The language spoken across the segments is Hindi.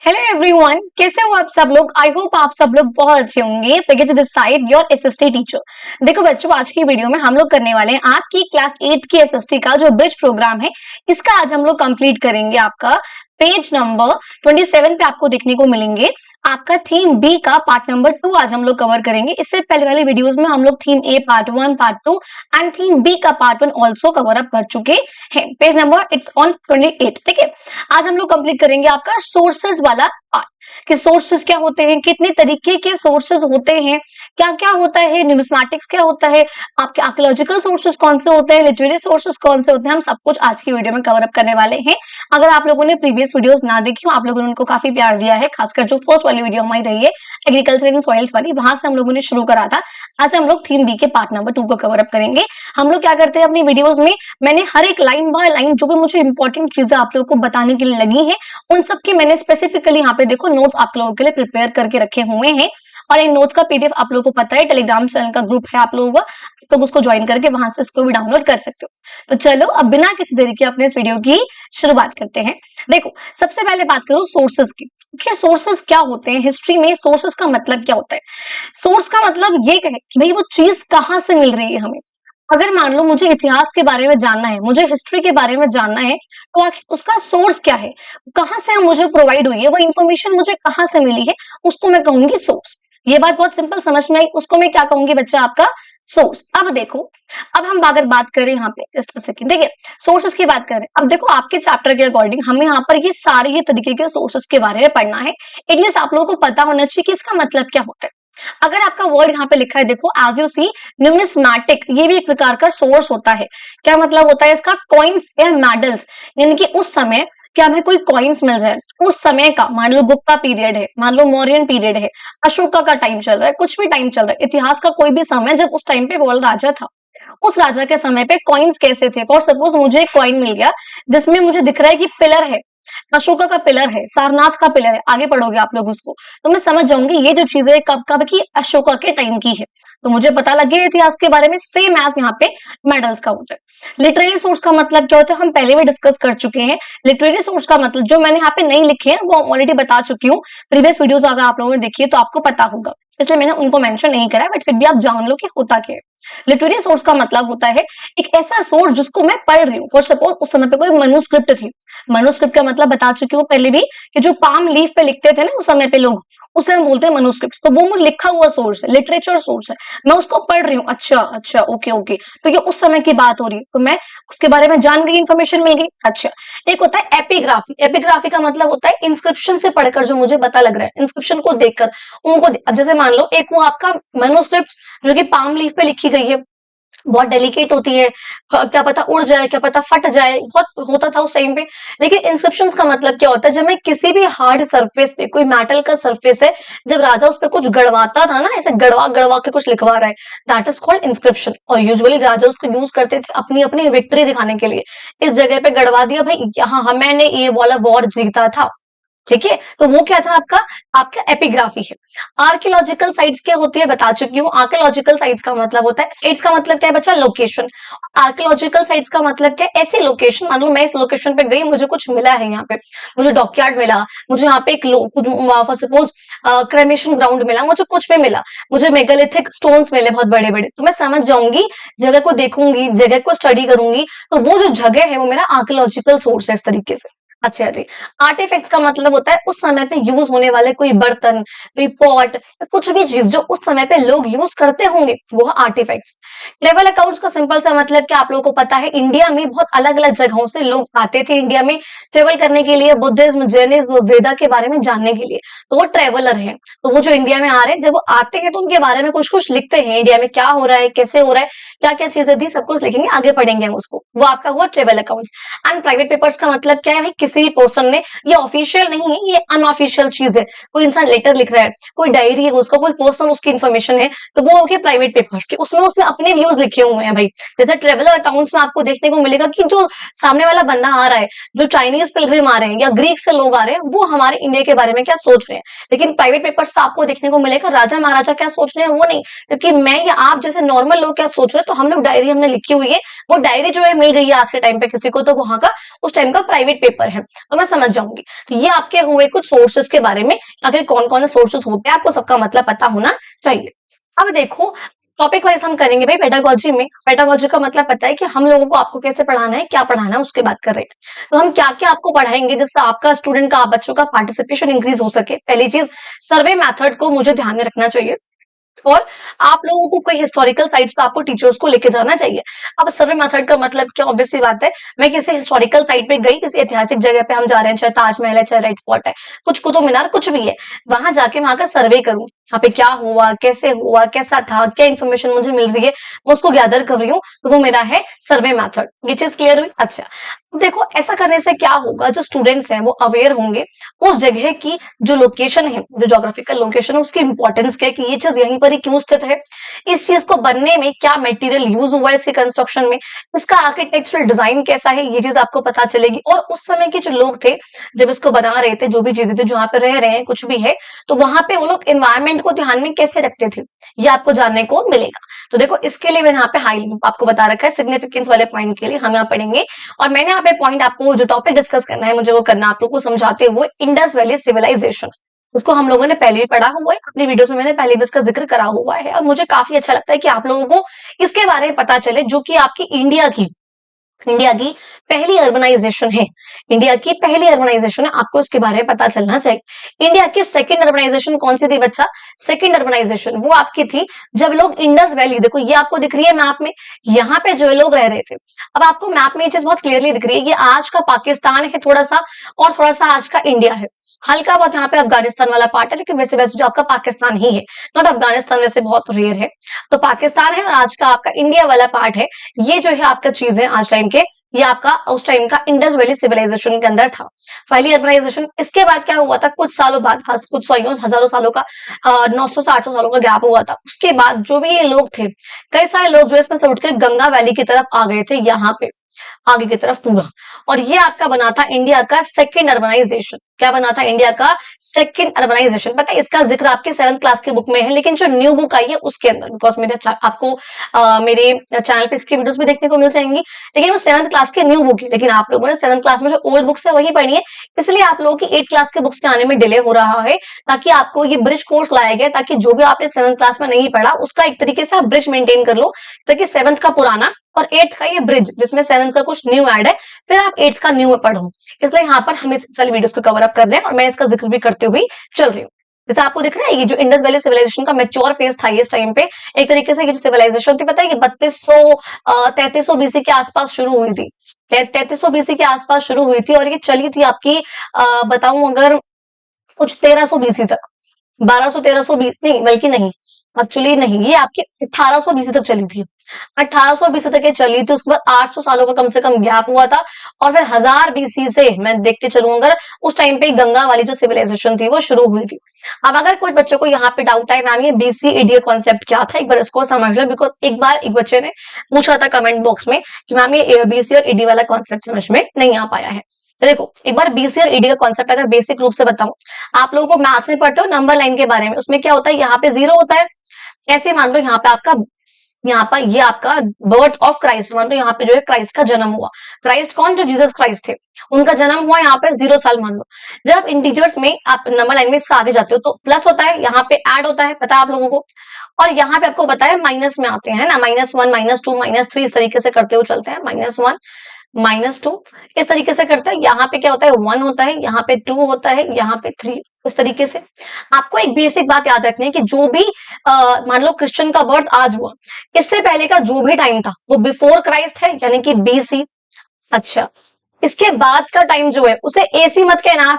हेलो एवरीवन, कैसे हो आप सब लोग। आई होप आप सब लोग बहुत अच्छे होंगे। Priya to this side your SST teacher. देखो बच्चों, आज की वीडियो में हम लोग करने वाले हैं आपकी क्लास 8 की एसएसटी का जो ब्रिज प्रोग्राम है, इसका आज हम लोग कंप्लीट करेंगे। आपका पेज नंबर 27 पे आपको देखने को मिलेंगे आपका थीम बी का पार्ट नंबर 2 आज हम लोग कवर करेंगे। इससे पहले वाले वीडियोस में हम लोग theme a part 1, part 2 and theme b का पार्ट 1 ऑल्सो कवर अप कर चुके हैं। Page number it's on 28। ठीक है, आज हम लोग कंप्लीट करेंगे आपका सोर्सेज वाला पार्ट कि सोर्सेज क्या होते हैं, कितने तरीके के सोर्सेज होते हैं, क्या क्या होता है, न्यूमिस्मेटिक्स क्या होता है, आपके आर्कियोलॉजिकल सोर्सेज कौन से होते हैं, लिटरेरी सोर्सेज कौन से होते हैं, हम सब कुछ आज की वीडियो में कवर अप करने वाले हैं। अगर आप लोगों ने प्रीवियस वीडियोस ना देखी हो, आप लोगों ने उनको काफी प्यार दिया है, खासकर जो फर्स्ट वाली वीडियो हमारी रही है एग्रीकल्चर इन सॉइल्स वाली, वहां से हम लोगों ने शुरू करा था। आज हम लोग थीम बी के पार्ट नंबर 2 को कवर अप करेंगे। हम लोग क्या करते हैं अपनी वीडियोस में, मैंने हर एक लाइन बाय लाइन जो भी मुझे इंपॉर्टेंट चीजें आप लोगों को बताने के लिए लगी है, उन सब के मैंने स्पेसिफिकली यहाँ पे देखो नोट्स आप लोगों के लिए प्रिपेयर करके रखे हुए हैं। और इन नोट्स का पीडीएफ आप लोगों को पता है, टेलीग्राम चैनल का ग्रुप है आप लोगों का, आप लोग उसको ज्वाइन करके वहां से इसको भी डाउनलोड कर सकते हो। तो चलो अब बिना किसी देरी के अपने इस वीडियो की शुरुआत करते हैं। देखो सबसे पहले बात करूं सोर्सेस की। आखिर सोर्सेस क्या होते हैं हिस्ट्री में, सोर्सेस का मतलब क्या होता है। सोर्स का मतलब ये है कि भाई वो चीज कहाँ से मिल रही है हमें। अगर मान लो मुझे इतिहास के बारे में जानना है, मुझे हिस्ट्री के बारे में जानना है, तो आखिर उसका सोर्स क्या है, कहाँ से मुझे प्रोवाइड हुई है, वो इन्फॉर्मेशन मुझे कहाँ से मिली है, उसको मैं कहूंगी सोर्स। ये बात बहुत सिंपल समझ में आई, उसको मैं क्या कहूंगी बच्चा, आपका सोर्स। अब देखो, अब हम अगर बात करें यहाँ पे जस्ट सेकंड, ठीक है, सोर्सेस की बात करें। अब देखो आपके चैप्टर के अकॉर्डिंग हमें यहाँ पर ये सारे ही तरीके के सोर्सेस के बारे में पढ़ना है। एटलीस्ट आप लोगों को पता होना चाहिए कि इसका मतलब क्या होता है। अगर आपका वर्ड यहाँ पे लिखा है देखो, एज यू सी न्यूमिस्मैटिक, ये भी एक प्रकार का सोर्स होता है। क्या मतलब होता है इसका, कॉइन्स या मेडल्स, यानी कि उस समय क्या हमें कोई कॉइन्स मिल जाए उस समय का, मान लो गुप्ता पीरियड है, मान लो मौर्यन पीरियड है, अशोका का टाइम चल रहा है, कुछ भी टाइम चल रहा है, इतिहास का कोई भी समय, जब उस टाइम पे वर्ल्ड राजा था, उस राजा के समय पे कॉइन्स कैसे थे। फॉर सपोज मुझे एक कॉइन मिल गया जिसमें मुझे दिख रहा है कि पिलर है, अशोका का पिलर है, सारनाथ का पिलर है, आगे पढ़ोगे आप लोग उसको तो मैं समझ जाऊंगी ये जो चीजें कब कब की, अशोका के टाइम की है, तो मुझे पता लग गया इतिहास के बारे में। सेम एज यहाँ पे मेडल्स का होता है। लिटरेरी सोर्स का मतलब क्या होता है, हम पहले भी डिस्कस कर चुके हैं। लिटरेरी सोर्स का मतलब जो मैंने यहाँ पे नहीं लिखे हैं वो ऑलरेडी बता चुकी हूँ, प्रीवियस वीडियोस अगर आप लोगों ने देखी है तो आपको पता होगा, इसलिए मैंने उनको मेंशन नहीं करा, बट फिर भी आप जान लो कि होता क्या है। लिटरेरी सोर्स का मतलब होता है एक ऐसा सोर्स जिसको मैं पढ़ रही हूँ। फॉर सपोज उस समय पे कोई मनुस्क्रिप्ट थी, मनुस्क्रिप्ट का मतलब बता चुकी हूँ पहले भी कि जो पाम लीफ पे लिखते थे ना उस समय पे लोग, उसे हम बोलते हैं मनुस्क्रिप्ट। तो वो लिखा हुआ सोर्स है, लिटरेचर सोर्स है, मैं उसको पढ़ रही हूँ। अच्छा अच्छा, ओके ओके, तो ये उस समय की बात हो रही है, तो मैं उसके बारे में जान गई, इन्फॉर्मेशन मिल गई। अच्छा, एक होता है एपिग्राफी। एपिग्राफी का मतलब होता है इंस्क्रिप्शन से पढ़कर जो मुझे पता लग रहा है, इंस्क्रिप्शन को देखकर उनको अब जैसे मान लो एक वो आपका मैन्युस्क्रिप्ट जो कि पाम लीफ पे लिखी गई है, बहुत डेलिकेट होती है, क्या पता उड़ जाए, क्या पता फट जाए, बहुत होता था उस टाइम पे। लेकिन इंस्क्रिप्शन का मतलब क्या होता है, जब मैं किसी भी हार्ड सरफेस पे, कोई मेटल का सरफेस है, जब राजा उस पे कुछ गड़वाता था ना, ऐसे गड़वा गड़वा के कुछ लिखवा रहा है, दैट इज कॉल्ड इंस्क्रिप्शन। और यूजुअली राजा उसको यूज करते थे अपनी अपनी विक्ट्री दिखाने के लिए। इस जगह पे गड़वा दिया भाई, यहाँ मैंने ये वाला वॉर जीता था, ठीक है, तो वो क्या था आपका, आपका एपिग्राफी है। आर्कियोलॉजिकल साइट्स क्या होती है बता चुकी हूँ। आर्कियोलॉजिकल साइट्स का मतलब होता है, साइट्स का मतलब क्या है बच्चा, लोकेशन। आर्कियोलॉजिकल साइट्स का मतलब क्या है, ऐसी लोकेशन, मान लो मैं इस लोकेशन पे गई, मुझे कुछ मिला है यहाँ पे, मुझे डॉकयार्ड मिला, मुझे यहाँ पे एक फॉर सपोज क्रेमेशन ग्राउंड मिला, मुझे कुछ भी मिला, मुझे मेगालिथिक स्टोन्स मिले बहुत बड़े बड़े, तो मैं समझ जाऊंगी, जगह को देखूंगी, जगह को स्टडी करूंगी, तो वो जो जगह है वो मेरा आर्कियोलॉजिकल सोर्स है इस तरीके से। अच्छा जी, आर्टिफैक्ट्स का मतलब होता है उस समय पे यूज होने वाले कोई बर्तन, कोई पॉट, कुछ भी चीज जो उस समय पे लोग यूज करते होंगे, वो आर्टिफैक्ट्स। ट्रेवल अकाउंट्स का सिंपल सा मतलब क्या आप लोगों को पता है, इंडिया में बहुत अलग अलग जगहों से लोग आते थे इंडिया में ट्रेवल करने के लिए, बुद्धिज्म, जैनिज्म, वेदा के बारे में जानने के लिए, तो वो ट्रेवलर है। तो वो जो इंडिया में आ रहे हैं, जब वो आते हैं तो उनके बारे में कुछ कुछ लिखते हैं, इंडिया में क्या हो रहा है, कैसे हो रहा है, क्या क्या चीजें थी, सब कुछ लिखेंगे, आगे पढ़ेंगे हम उसको, वो आपका हुआ travel accounts. And private papers का मतलब क्या है भाई, किसी भी पर्सन ने, ये ऑफिशियल नहीं है, ये अनऑफिशियल चीज है, कोई इंसान लेटर लिख रहा है, कोई डायरी है उसका, कोई पर्सन उसकी इन्फॉर्मेशन है, तो वो हो गया प्राइवेट पेपर्स के, उसमें उसने अपने व्यूज लिखे हुए हैं भाई। जैसे ट्रेवलर अकाउंट्स में आपको देखने को मिलेगा कि जो सामने वाला बंदा आ रहा है, जो चाइनीज पिलग्रिम आ रहे हैं या ग्रीक से लोग आ रहे हैं, वो हमारे इंडिया के बारे में क्या सोच रहे हैं। लेकिन प्राइवेट पेपर्स का आपको देखने को मिलेगा राजा महाराजा क्या सोच रहे हैं वो नहीं, क्योंकि मैं या आप जैसे नॉर्मल लोग क्या सोच रहे हैं, तो हम लोग डायरी हमने लिखी हुई है, वो डायरी जो है मिल गई है आज के टाइम पे किसी को, तो वहां का उस टाइम का प्राइवेट पेपर है। तो मैं समझ जाऊंगी। तो ये आपके हुए कुछ सोर्सेस के बारे में, आखिर कौन कौन से सोर्सेस होते हैं आपको सबका मतलब पता होना चाहिए। अब देखो टॉपिक वाइज हम करेंगे भाई पेडागोजी में। पेडागोजी का मतलब पता है कि हम लोगों को आपको कैसे पढ़ाना है, क्या पढ़ाना है, उसके बात कर रहे हैं। तो हम क्या क्या आपको पढ़ाएंगे जिससे आपका स्टूडेंट का, बच्चों का पार्टिसिपेशन इंक्रीज हो सके। पहली चीज, सर्वे मेथड को मुझे ध्यान में रखना चाहिए और आप लोगों को कोई हिस्टोरिकल साइट्स पे आपको टीचर्स को लेके जाना चाहिए। अब सर्वे मेथड का मतलब क्या, ऑब्वियस सी बात है, मैं किसी हिस्टोरिकल साइट पे गई, किसी ऐतिहासिक जगह पे हम जा रहे हैं, चाहे ताजमहल है, चाहे रेड फोर्ट है, कुछ कुतुब मीनार, कुछ भी है, वहां जाके वहां का सर्वे करूं, यहाँ पे क्या हुआ, कैसे हुआ, कैसा था, क्या इन्फॉर्मेशन मुझे मिल रही है, मैं उसको गैदर कर रही हूँ, तो वो मेरा है सर्वे मेथड। ये चीज क्लियर हुई? अच्छा, देखो ऐसा करने से क्या होगा, जो स्टूडेंट्स हैं वो अवेयर होंगे उस जगह की, जो लोकेशन है, जो ज्योग्राफिकल लोकेशन है, उसकी इंपॉर्टेंस क्या है, कि ये चीज यहीं पर ही क्यों स्थित है, इस चीज को बनने में क्या मटेरियल यूज हुआ है इसके कंस्ट्रक्शन में, इसका आर्किटेक्चरल डिजाइन कैसा है, ये चीज आपको पता चलेगी। और उस समय के जो लोग थे जब इसको बना रहे थे, जो भी चीजें थी, जहाँ पे रह रहे हैं, कुछ भी है, तो वहां पे वो लोग एनवायरमेंट को ध्यान में कैसे रखते थे, ये आपको जानने को मिलेगा। तो देखो इसके लिए मैंने यहाँ पे हाई आपको बता रखा है, सिग्निफिकेंस वाले पॉइंट के लिए हम यहाँ पढ़ेंगे। और मैंने यहाँ पे पॉइंट आपको जो टॉपिक डिस्कस करना है मुझे वो करना आप लोग को समझाते हुए इंडस वैली सिविलाइजेशन, इसको हम लोगों ने पहले भी पढ़ा हुआ है, अपनी वीडियोस में मैंने पहले भी इसका जिक्र करा हुआ है, और मुझे काफी अच्छा लगता है कि आप लोगों को इसके बारे में पता चले, जो कि आपकी इंडिया की पहली अर्बनाइजेशन है। इंडिया की पहली अर्बनाइजेशन है, आपको इसके बारे में पता चलना चाहिए। इंडिया की सेकंड अर्बनाइजेशन कौन सी थी बच्चा? सेकंड अर्बनाइजेशन वो आपकी थी जब लोग इंडस वैली, देखो ये आपको दिख रही है मैप में, यहाँ पे जो लोग रह रहे थे। अब आपको मैप में ये चीज बहुत क्लियरली दिख रही है, ये आज का पाकिस्तान है थोड़ा सा, और थोड़ा सा आज का इंडिया है, हल्का बहुत यहाँ पे अफगानिस्तान वाला पार्ट है, लेकिन वैसे वैसे जो आपका पाकिस्तान ही है, नॉट अफगानिस्तान, वैसे बहुत रेयर है। तो पाकिस्तान है और आज का आपका इंडिया वाला पार्ट है, ये जो है आपका चीज है आज टाइम के, ये आपका उस टाइम का इंडस वैली सिविलाइजेशन के अंदर था, पहली अर्बनाइजेशन। इसके बाद क्या हुआ था, कुछ सालों बाद, कुछ सौ हजारों सालों का 900 से 800 सालों का गैप हुआ था। उसके बाद जो भी ये लोग थे, कई सारे लोग जो इसमें से उठ के गंगा वैली की तरफ आ गए थे, यहाँ पे आगे की तरफ पूरा, और ये आपका बना था इंडिया का सेकंड अर्बनाइजेशन। क्या बना था? इंडिया का सेकंड अर्बनाइजेशन। पता है इसका जिक्र आपके 7th क्लास की बुक में है, लेकिन जो न्यू बुक आई है उसके अंदर, बिकॉज मेरे आपको मेरे चैनल पे इसकी वीडियोस भी देखने को मिल जाएंगी, लेकिन वो 7th क्लास की न्यू बुक है, लेकिन आप लोगों ने 7th क्लास में जो ओल्ड बुक्स है वही पढ़ी है, इसलिए आप लोगों की 8th क्लास के बुक्स के आने में डिले हो रहा है, ताकि आपको ये ब्रिज कोर्स लाया गया, ताकि जो भी आपने 7th क्लास में नहीं पढ़ा उसका एक तरीके से आप ब्रिज मेंटेन कर लो, ताकि 7th का पुराना और 8th का ये ब्रिज, जिसमें 7th का कुछ न्यू ऐड है, फिर आप 8th का न्यू पढ़ो। इसलिए यहाँ पर हम इस सारी वीडियोस को कवर अप कर रहे हैं और मैं इसका जिक्र भी करते हुए चल रही हूँ। जैसे आपको दिख रहा है ये जो इंडस वैली सिविलाइजेशन का मैच्योर फेज था इस टाइम पे, एक तरीके से ये जो सिविलाइजेशन थी, पता है कि 3300 BC के आसपास शुरू हुई थी, 3300 BC के आसपास शुरू हुई थी, और ये चली थी आपकी बताऊं अगर कुछ 1300 BC तक, 1200-1300 नहीं, बल्कि नहीं, एक्चुअली नहीं, ये आपके 1800 BC तक चली थी, 1800 BC तक ये चली थी। उसके बाद 800 सालों का कम से कम गैप हुआ था, और फिर 1000 BC से मैं देखते चलूं अगर, उस टाइम पे गंगा वाली जो सिविलाइजेशन थी वो शुरू हुई थी। अब अगर कुछ बच्चों को यहाँ पे डाउट है मैम ये BC-AD कॉन्सेप्ट क्या था, एक बार इसको समझ लो, बिकॉज एक बार एक बच्चे ने पूछा था कमेंट बॉक्स में कि मैम ये BC और AD वाला कॉन्सेप्ट समझ में नहीं आ पाया है। तो देखो एक बार BC और AD का कॉन्सेप्ट अगर बेसिक रूप से बताऊं, आप लोगों को मैथ्स में पढ़ते हो नंबर लाइन के बारे में, उसमें क्या होता है, यहाँ पे 0 होता है, ऐसे मान लो यहाँ पे आपका, यहाँ पर ये आपका बर्थ ऑफ क्राइस्ट, मान लो यहाँ पे जो है क्राइस्ट का जन्म हुआ। क्राइस्ट कौन? जो जीसस क्राइस्ट थे, उनका जन्म हुआ यहाँ पे 0 साल मान लो। जब इंटीजर्स में आप नंबर लाइन में इससे आगे जाते हो तो प्लस होता है, यहाँ पे ऐड होता है, पता है आप लोगों को, और यहाँ पे आपको बताया माइनस में आते हैं ना, -1 -2 -3 इस तरीके से करते हुए चलते हैं, -1 -2 इस तरीके से करते हैं। यहाँ पे क्या होता है, 1 होता है, यहाँ पे 2 होता है, यहाँ पे 3, इस तरीके से। आपको एक बेसिक बात याद रखनी है कि जो भी मान लो क्रिश्चियन का बर्थ आज हुआ, इससे पहले का जो भी टाइम था वो बिफोर क्राइस्ट है, यानी कि BC। अच्छा, इसके बाद का टाइम जो है उसे AC मत कहना,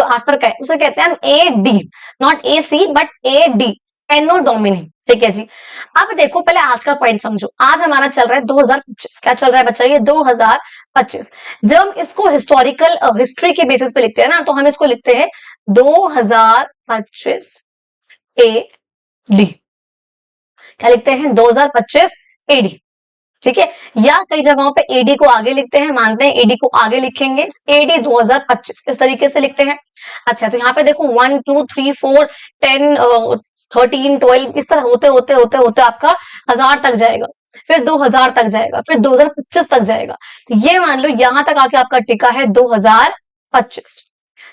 आफ्टर का है, उसे कहते हैं हम AD, not AC but AD, anno domini. ठीक है जी। अब देखो पहले आज का पॉइंट समझो, आज हमारा चल रहा है 2025। क्या चल रहा है बच्चा? ये 2025। जब हम इसको हिस्टोरिकल हिस्ट्री के बेसिस पे लिखते हैं ना, तो हम इसको लिखते हैं 2025 AD। क्या लिखते हैं? 2025 AD। ठीक है, या कई जगहों पे AD को आगे लिखते हैं, मानते हैं AD को आगे लिखेंगे, AD 2025 इस तरीके से लिखते हैं। अच्छा, तो यहाँ पे देखो 1 2 3 4 10 13 12 इस तरह होते होते होते होते आपका 1000 तक जाएगा, फिर 2000 तक जाएगा, फिर 2025 तक जाएगा। तो ये मान लो यहां तक आके आपका टिका है 2025। 25।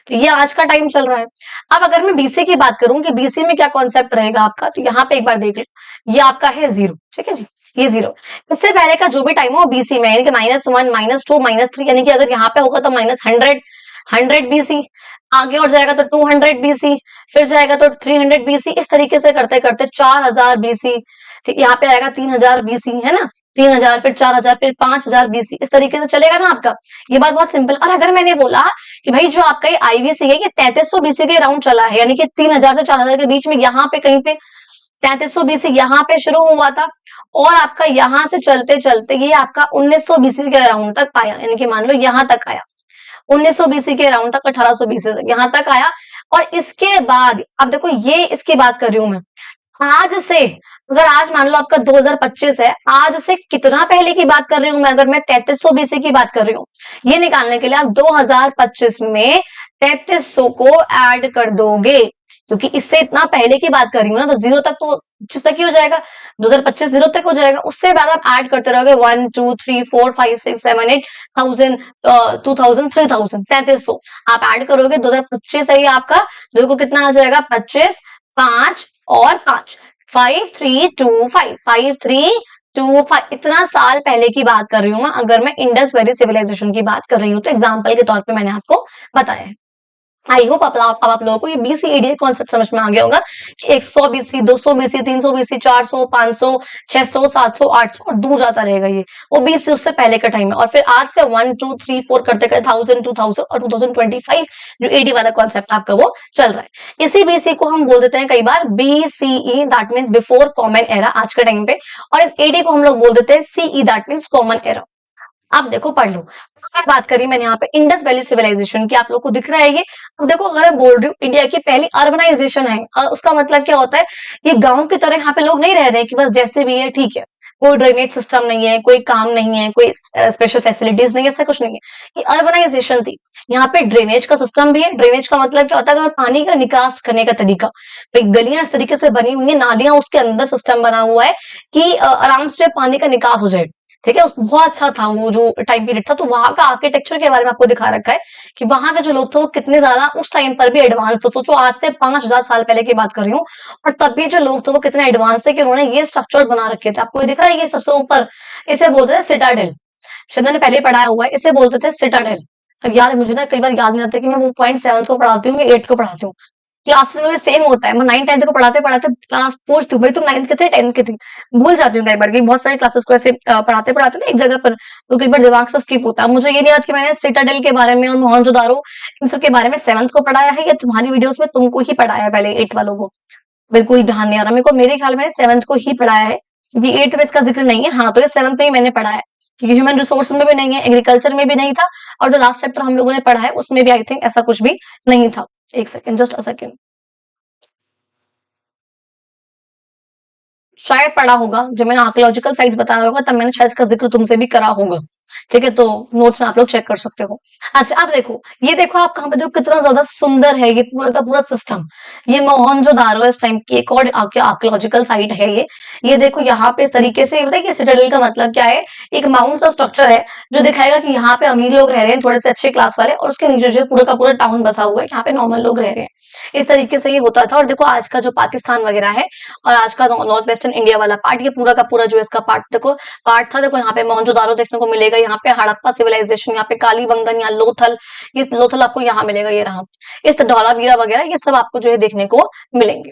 तो ये आज का टाइम चल रहा है। अब अगर मैं बीसी की बात करूं कि बीसी में क्या कॉन्सेप्ट रहेगा आपका, तो यहाँ पे एक बार देख लो, ये आपका है 0, ठीक है जी, ये 0। इससे पहले का जो भी टाइम हो बीसी में, यानी कि -1, -2, -3, यानी कि अगर यहाँ पे होगा तो -100, 100 बीसी, आगे और जाएगा तो 200 बीसी, फिर जाएगा तो 300 बीसी, इस तरीके से करते करते 4000 बीसी, ठीक, यहाँ पे आएगा 3000 बीसी, है ना, 3000, फिर 4000, फिर 5000 बीसी, इस तरीके से चलेगा ना आपका। ये बात बहुत सिंपल। और अगर मैंने बोला कि भाई जो आपका ये आईवीसी है ये 3300 बीसी के राउंड चला है, यानी कि 3000 से 4000 के बीच में, यहाँ पे कहीं पे 3300 बीसी यहाँ पे शुरू हुआ था, और आपका यहाँ से चलते चलते ये आपका 1900 बीसी के राउंड तक आया, यानी कि मान लो यहाँ तक आया 1900 बीसी के राउंड तक, 1800 बीसी तक यहाँ तक आया। और इसके बाद अब देखो, ये इसकी बात कर रही हूं मैं, आज से, अगर आज मान लो आपका 2025 है, आज से कितना पहले की बात कर रही हूं मैं, अगर मैं 3300 बीसी की बात कर रही हूँ, ये निकालने के लिए आप 2025 में 3300 को ऐड कर दोगे, क्योंकि इससे इतना पहले की बात कर रही हूँ ना, तो 0 तक तो 25 तक ही हो जाएगा, 2025 0 तक हो जाएगा, उससे बाद आप ऐड करते रहोगे 1 2 3 4 5 6 7 8 1000 2000 3000 3300 आप ऐड करोगे, 2025 है ये आपका, देखो कितना आ जाएगा, 25 5 और 5, 5325, 5325, इतना साल पहले की बात कर रही हूँ मैं, अगर मैं इंडस वैली सिविलाइजेशन की बात कर रही हूँ, तो एग्जाम्पल के तौर पे मैंने आपको बताया है। आई होप अब आप लोगों को ये बीसीईडी कॉन्सेप्ट समझ में आ गया होगा कि 100 बीसी, 200 बीसी, 300 बीसी, 400, 500, 600, 700, 800 और दूर जाता रहेगा ये, वो बीसी उससे पहले का टाइम है। और फिर आज से 1 2 3 4 करते करते 1000, 2000 और 2025 जो एडी वाला कॉन्सेप्ट आपका वो चल रहा है। इसी बीसी को हम बोल देते हैं कई बार BCE, that means before common era आज के टाइम पे, और इस एडी को हम लोग बोल देते हैं CE, that means common era. अब देखो पढ़ लो, अगर बात करी मैंने यहाँ पे इंडस वैली सिविलाइजेशन की, आप लोग को दिख रहा है ये। अब देखो, अगर मैं बोल रही हूँ इंडिया की पहली अर्बनाइजेशन है, उसका मतलब क्या होता है, ये गांव की तरह यहाँ पे लोग नहीं रह रहे हैं कि बस जैसे भी है ठीक है, कोई ड्रेनेज सिस्टम नहीं है, कोई काम नहीं है, कोई स्पेशल फैसिलिटीज नहीं है, ऐसा कुछ नहीं है, ये अर्बनाइजेशन थी। यहाँ पे ड्रेनेज का सिस्टम भी है। ड्रेनेज का मतलब क्या होता है, अगर पानी का निकास करने का तरीका, भाई गलियां इस तरीके से बनी हुई है, नालियां उसके अंदर सिस्टम बना हुआ है कि आराम से पानी का निकास हो जाए, ठीक है। बहुत अच्छा था वो जो टाइम पीरियड था। तो वहां का आर्किटेक्चर के बारे में आपको दिखा रखा है कि वहां के जो लोग थे वो कितने ज्यादा उस टाइम पर भी एडवांस थे। सोचो आज से 5000 साल पहले की बात कर रही हूँ, और तब भी जो लोग थे वो कितने एडवांस थे कि उन्होंने ये स्ट्रक्चर बना रखे थे। आपको दिख रहा है ये सबसे ऊपर, इसे बोलते थे सिटाडेल, शायद मैंने पहले पढ़ाया हुआ है, इसे बोलते थे सिटाडेल। अब यार मुझे ना कई बार याद नहीं आता कि मैं वो पॉइंट 7 को पढ़ाती हूँ या 8 को पढ़ाती हूँ, क्लासेस में सेम होता है। मैं 9 10 को पढ़ाते पढ़ाते क्लास पूछती हूँ, भाई तुम 9th के थे 10th के थे, भूल जाती हूँ कई बार, बहुत सारी क्लासेस को ऐसे पढ़ाते पढ़ाते ना एक जगह पर, तो कई बार दिमाग से स्किप होता है। मुझे ये नहीं याद कि मैंने सिटाडेल के बारे में और मोहनजोदारो इन सब के बारे में 7th को पढ़ाया है या तुम्हारी वीडियोस में तुमको ही पढ़ाया है पहले 8 वालों को, बिल्कुल ध्यान नहीं आ रहा मेरे को। मेरे ख्याल में 7th को ही पढ़ाया है, क्योंकि 8th में इसका जिक्र नहीं है। हाँ, तो ये 7th में ही मैंने पढ़ा है, क्योंकि ह्यूमन रिसोर्स में भी नहीं है, एग्रीकल्चर में भी नहीं था, और जो लास्ट चैप्टर हम लोगों ने पढ़ा है उसमें भी आई थिंक ऐसा कुछ भी नहीं था। एक सेकेंड, जस्ट अ सेकेंड, शायद पढ़ा होगा जब मैंने आर्कियोलॉजिकल साइट्स बताया होगा, तब मैंने शायद इसका जिक्र तुमसे भी करा होगा, ठीक है। तो नोट्स में आप लोग चेक कर सकते हो। अच्छा, अब देखो, ये देखो आप कहाँ पे, जो कितना ज्यादा सुंदर है ये पूरा का पूरा सिस्टम। ये मोहनजोदारो इस टाइम की एक और आर्कियोलॉजिकल साइट है ये देखो यहाँ पे इस तरीके से, बताइए सिटाडेल का मतलब क्या है, एक माउंट सा स्ट्रक्चर है जो दिखाएगा कि यहाँ पे अमीर लोग रह रहे हैं, थोड़े से अच्छे क्लास वाले, और उसके नीचे जो पूरा का पूरा टाउन बसा हुआ है, यहाँ पे नॉर्मल लोग रह रहे हैं। इस तरीके से ये होता था। और देखो आज का जो पाकिस्तान वगैरह है और आज का नॉर्थ वेस्टर्न इंडिया वाला पार्ट, ये पूरा का पूरा जो इसका पार्ट देखो पार्ट था। देखो यहाँ पे मोहनजोदारो देखने को मिलेगा, यहाँ पे हड़प्पा सिविलाइजेशन, यहाँ पे कालीबंगन, यहाँ लोथल, ये लोथल आपको यहाँ मिलेगा, ये रहा, इस धौलावीरा वगैरह, ये सब आपको जो है देखने को मिलेंगे।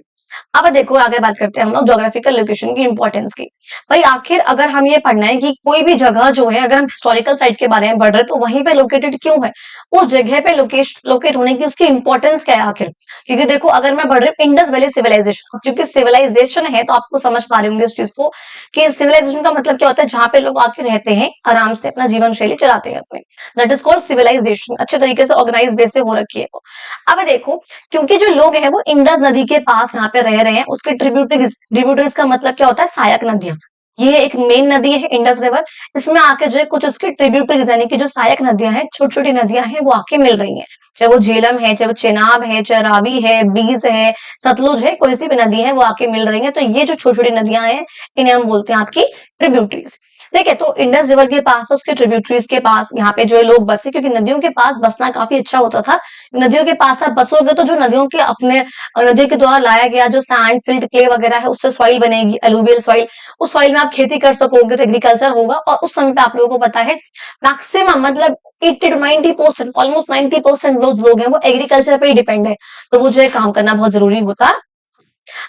अब देखो आगे बात करते हैं हम लोग ज्योग्राफिकल लोकेशन की इंपॉर्टेंस की। भाई आखिर अगर हम ये पढ़ना है कि कोई भी जगह जो है, अगर हम हिस्टोरिकल साइट के बारे में पढ़ रहे हैं, तो वहीं पे लोकेटेड क्यों है, उस जगह पे लोकेट होने की उसकी इंपॉर्टेंस क्या है आखिर। क्योंकि देखो अगर मैं पढ़ रही हूँ इंडस वैली सिविलाइजेशन, क्योंकि सिविलाइजेशन है तो आपको समझ पा रहे होंगे इस चीज को कि सिविलाइजेशन का मतलब क्या होता है, जहां पे लोग आके रहते हैं, आराम से अपना जीवन शैली चलाते हैं अपने, दैट इज कॉल्ड सिविलाइजेशन। अच्छे तरीके से ऑर्गेनाइज वे से हो रखी है वो। अब देखो, क्योंकि जो लोग हैं वो इंडस नदी के पास यहाँ पे रह रहे हैं, उसके ट्रिब्यूटरीज का मतलब क्या होता है, सहायक नदियां। ये एक मेन नदी है इंडस रिवर, इसमें आके जो है कुछ उसकी ट्रिब्यूटरीज यानी कि जो सहायक नदियां हैं, छोटी छोटी नदियां हैं, वो आके मिल रही हैं। चाहे वो झेलम है, चाहे वो चेनाब है, चाहे रावी है, बीज है, सतलुज है, कोई सी भी नदी है वो आके मिल रही है। तो ये जो छोटी छोटी नदियां हैं, इन्हें हम बोलते हैं आपकी ट्रिब्यूटरीज। ठीक है। तो इंडस रिवर के पास, उसके ट्रिब्यूटरीज के पास यहाँ पे जो है लोग बसे, क्योंकि नदियों के पास बसना काफी अच्छा होता था। नदियों के पास आप बसोगे तो जो नदियों के अपने नदियों के द्वारा लाया गया जो सैंड, सिल्ट, क्ले वगैरह है, उससे सॉइल बनेगी, एलुवियल सॉइल। उस सॉइल में आप खेती कर सकोगे, तो एग्रीकल्चर होगा। और उस समय पे आप लोगों को पता है मैक्सिमम मतलब 80 to 90%, ऑलमोस्ट 90% लोग हैं वो एग्रीकल्चर पे ही डिपेंड है। तो वो जो है काम करना बहुत जरूरी होता।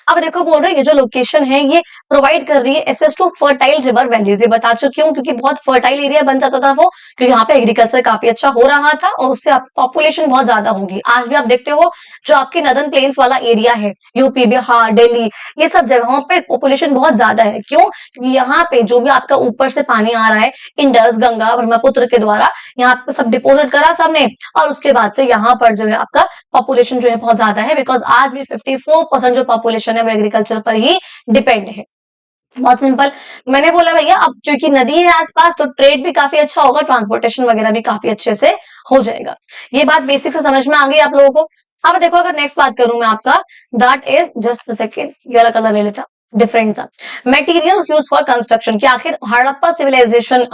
अब देखो बोल रहे हैं ये जो लोकेशन है ये प्रोवाइड कर रही है access to fertile river valleys. ये बता चुकी हूँ, क्योंकि बहुत फर्टाइल एरिया बन जाता था वो, क्योंकि यहाँ पे एग्रीकल्चर काफी अच्छा हो रहा था और उससे पॉपुलेशन बहुत ज्यादा होगी। आज भी आप देखते हो जो आपके नदर्न प्लेन्स वाला एरिया है, यूपी, बिहार, दिल्ली, ये सब जगहों पे पॉपुलेशन बहुत ज्यादा है। क्यों? क्योंकि यहाँ पे जो भी आपका ऊपर से पानी आ रहा है इंडस, गंगा, ब्रह्मपुत्र के द्वारा, यहाँ पे सब डिपोजिट करा सबने, और उसके बाद से यहाँ पर जो है आपका पॉपुलेशन जो है बहुत ज्यादा है। बिकॉज आज भी 54% जो पॉपुलेशन है वो एग्रीकल्चर पर ही डिपेंड है। बहुत सिंपल। मैंने बोला भैया अब क्योंकि नदी है आसपास तो ट्रेड भी काफी अच्छा होगा, ट्रांसपोर्टेशन वगैरह भी काफी अच्छे से हो जाएगा। ये बात बेसिक से समझ में आ गई आप लोगों को। अब देखो अगर नेक्स्ट बात करूं मैं आपका, दैट इज जस्ट सेकेंड, ये वाला कलर ले लेता, डिफरेंट सा। मटेरियल्स यूज फॉर कंस्ट्रक्शन, कि आखिर Harappa civilization,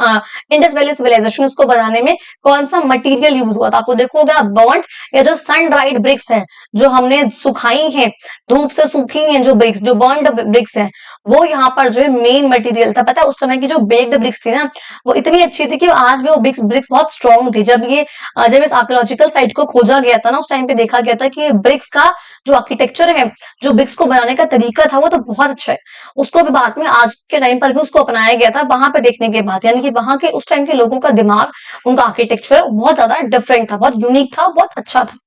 Indus valley civilization, उसको बनाने में कौन सा मटेरियल यूज हुआ था। आपको देखोगे आप बर्न्ट या जो सन ड्राइड ब्रिक्स है, जो हमने सुखाई हैं, धूप से सूखी हैं जो ब्रिक्स, जो बर्न्ड ब्रिक्स हैं, वो यहाँ पर जो है मेन मटेरियल था। पता है उस समय की जो बेक्ड ब्रिक्स थी ना, वो इतनी अच्छी थी कि आज भी वो ब्रिक्स ब्रिक्स बहुत स्ट्रॉन्ग थी। जब इस आर्कियोलॉजिकल साइट को खोजा गया था ना, उस टाइम पे देखा गया था कि ब्रिक्स का जो आर्किटेक्चर है, जो ब्रिक्स को बनाने का तरीका था, वो तो बहुत अच्छा है। उसको भी बाद में आज के टाइम पर भी उसको अपनाया गया था वहां पे देखने के बाद, यानी कि वहां के उस टाइम के लोगों का दिमाग, उनका आर्किटेक्चर बहुत ज्यादा डिफरेंट था, बहुत यूनिक था, बहुत अच्छा था।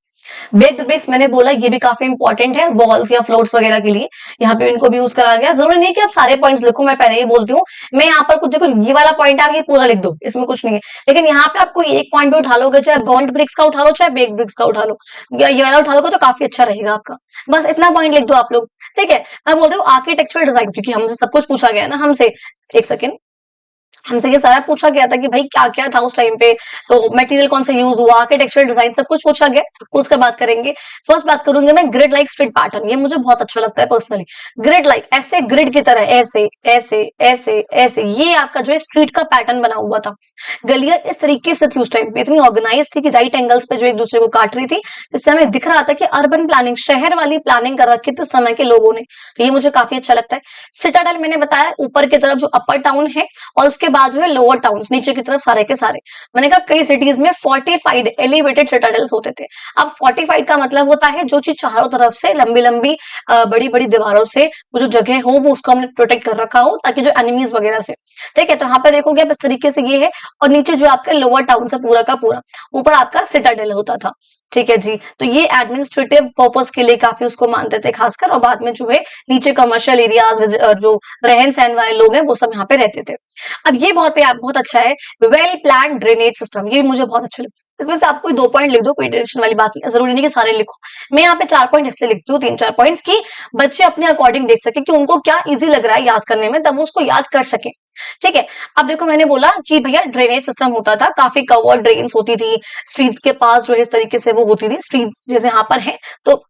बेक्ड ब्रिक्स मैंने बोला ये भी काफी इंपॉर्टेंट है वॉल्स या फ्लोर्स वगैरह के लिए, यहाँ पे इनको भी यूज करा गया। जरूरी नहीं कि आप सारे पॉइंट्स लिखो, मैं पहले ही बोलती हूँ। मैं यहाँ पर कुछ देखो, ये वाला पॉइंट आप ये पूरा लिख दो, इसमें कुछ नहीं है। लेकिन यहाँ पे आपको एक पॉइंट भी उठा लोगे, चाहे बॉन्ड ब्रिक्स का उठा लो, चाहे बेक्ड ब्रिक्स का उठा लो, या ये वाला उठा लोगे तो काफी अच्छा रहेगा आपका। बस इतना पॉइंट लिख दो आप लोग। ठीक है। मैं बोल रही हूँ आर्किटेक्चरल डिजाइन, क्योंकि हमसे सब कुछ पूछा गया है ना हमसे। एक सेकेंड, हमसे ये सारा पूछा गया था कि भाई क्या क्या था उस टाइम पे, तो मटेरियल कौन सा यूज हुआ, आर्किटेक्चरल डिजाइन, सब कुछ पूछा गया, सब कुछ का बात करेंगे। फर्स्ट बात करूंगी मैं ग्रिड लाइक स्ट्रीट पैटर्न, ये मुझे बहुत अच्छा लगता है पर्सनली। ग्रिड लाइक, ऐसे ग्रिड की तरह, ऐसे ऐसे ऐसे ऐसे, ये आपका जो है स्ट्रीट का पैटर्न बना हुआ था। गलियां इस तरीके से थी उस टाइम पे, इतनी ऑर्गेनाइज थी कि राइट एंगल्स पे जो एक दूसरे को काट रही थी, जिससे हमें दिख रहा था कि अर्बन प्लानिंग, शहर वाली प्लानिंग कर रखी थी उस समय के लोगों ने। तो ये मुझे काफी अच्छा लगता है। सिटाडेल मैंने बताया ऊपर की तरफ जो अपर टाउन है, और उसके बाद जो है लोअर टाउन, नीचे की तरफ सारे के सारे। मैंने कहा कई सिटीज में फोर्टिफाइड एलिवेटेड सिटाडेल्स होते थे। अब फोर्टिफाइड का मतलब होता है जो चीज चारों तरफ से लंबी लंबी बड़ी बड़ी दीवारों से वो जो जगह हो वो उसको हमने प्रोटेक्ट कर रखा हो, ताकि जो एनिमीज वगैरह से। ठीक है। तो यहाँ पे देखोगे आप इस तरीके से ये है, और नीचे जो आपके लोअर टाउन से पूरा का पूरा, ऊपर आपका सिटाडेल होता था। ठीक है जी। तो ये एडमिनिस्ट्रेटिव पर्पस के लिए काफी उसको मानते थे खासकर, और बाद में जो है नीचे कमर्शियल एरियाज, जो रहन सहन वाले लोग हैं वो सब यहाँ पे रहते थे। अब ये बहुत अच्छा है, वेल प्लान ड्रेनेज सिस्टम, ये मुझे बहुत अच्छा लगता है। इसमें से आप कोई 2 पॉइंट लिख दो, कोई टेंशन वाली बात नहीं, जरूरी नहीं कि सारे लिखो। मैं यहाँ पे 4 पॉइंट इसलिए लिखती हूँ, 3-4 पॉइंट्स की बच्चे अपने अकॉर्डिंग देख सके कि उनको क्या इजी लग रहा है याद करने में, तब वो उसको याद कर सके। ठीक है। अब देखो मैंने बोला कि भैया ड्रेनेज सिस्टम होता था, काफी कवर्ड ड्रेन्स होती थी स्ट्रीट के पास, जो है इस तरीके से वो होती थी। स्ट्रीट जैसे यहाँ पर है तो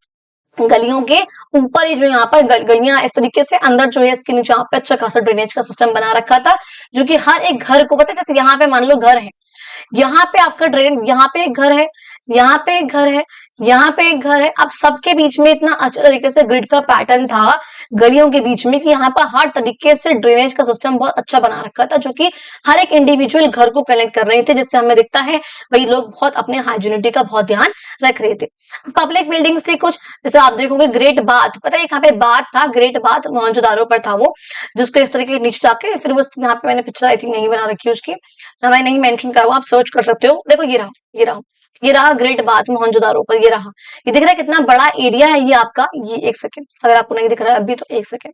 गलियों के ऊपर ही जो यहाँ पर गलियां इस तरीके से, अंदर जो है इसके नीचे यहाँ पे अच्छा खासा ड्रेनेज का सिस्टम बना रखा था, जो कि हर एक घर को, पता है जैसे यहाँ पे मान लो घर है, यहाँ पे आपका ड्रेन, यहाँ पे एक घर है, यहाँ पे एक घर है, यहाँ पे एक घर है। अब सबके बीच में इतना अच्छे तरीके से ग्रिड का पैटर्न था गलियों के बीच में, कि यहाँ पर हर तरीके से ड्रेनेज का सिस्टम बहुत अच्छा बना रखा था, जो कि हर एक इंडिविजुअल घर को कनेक्ट कर रहे थे, जिससे हमें दिखता है भाई लोग बहुत अपने हाइजीनिटी का बहुत ध्यान रख रहे थे। पब्लिक बिल्डिंग्स थी कुछ, जैसे आप देखोगे ग्रेट बाथ, पता है यहाँ पे बाथ था, ग्रेट बाथ मोहनजोदारो पर था वो, जिसको इस तरीके नीचे जाके फिर वो, यहाँ पे मैंने पिक्चर आई थिंक नहीं बना रखी उसकी, मैं नहीं मेंशन करूंगा, आप सर्च कर सकते हो। देखो ये रहा, ये रहा, ये रहा ग्रेट बाथ मोहनजोदारो पर, ये रहा। ये दिख रहा है कितना बड़ा एरिया है ये आपका, ये एक सेकेंड, अगर आपको नहीं दिख रहा है अभी तो एक सेकेंड,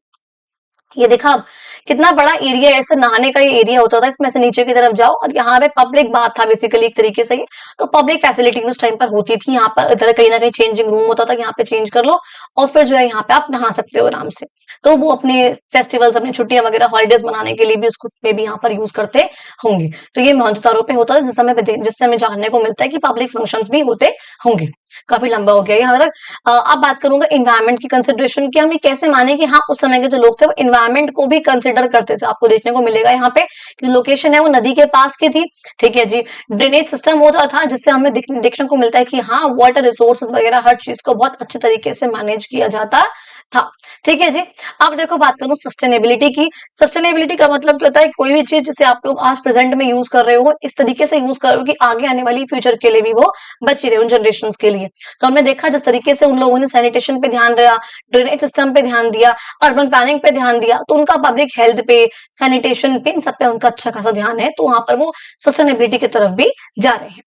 ये देखा अब कितना बड़ा एरिया है, ऐसे नहाने का ये एरिया होता था, इसमें से नीचे की तरफ जाओ, और यहाँ पे पब्लिक बाथ था बेसिकली एक तरीके से। तो पब्लिक फैसिलिटी उस टाइम पर होती थी, यहाँ पर इधर कहीं ना कहीं चेंजिंग रूम होता था, यहाँ पे चेंज कर लो और फिर जो है यहाँ पे आप नहा सकते हो आराम से। तो वो अपने फेस्टिवल्स, अपनी छुट्टियां वगैरह, हॉलीडेज मनाने के लिए भी उसको में भी यहाँ पर यूज करते होंगे। तो ये मोहनजोदारो पे होता है, जिससे हमें जानने को मिलता है कि पब्लिक फंक्शंस भी होते होंगे। काफी लंबा हो गया यहाँ तक। अब बात करूंगा इन्वायरमेंट की कंसिडरेशन की, हम ये कैसे माने कि हाँ उस समय के जो लोग थे वो इन्वायरमेंट को भी कंसिडर करते थे। आपको देखने को मिलेगा यहाँ पे कि लोकेशन है वो नदी के पास की थी, ठीक है जी। ड्रेनेज सिस्टम होता था जिससे हमें देखने को मिलता है कि हाँ वाटर रिसोर्सेज वगैरह हर चीज को बहुत अच्छे तरीके से मैनेज किया जाता था, ठीक है जी। अब देखो बात करूं सस्टेनेबिलिटी की। सस्टेनेबिलिटी का मतलब क्या होता है, कोई भी चीज जिसे आप लोग आज प्रेजेंट में यूज कर रहे हो इस तरीके से यूज करो कि आगे आने वाली फ्यूचर के लिए भी वो बची रहे, उन जनरेशन के लिए। तो हमने देखा जिस तरीके से उन लोगों ने सैनिटेशन पे ध्यान दिया, ड्रेनेज सिस्टम पे ध्यान दिया, अर्बन प्लानिंग पे ध्यान दिया, तो उनका पब्लिक हेल्थ पे, सैनिटेशन पे, इन सब पे उनका अच्छा खासा ध्यान है, तो वहां पर वो सस्टेनेबिलिटी की तरफ भी जा रहे हैं।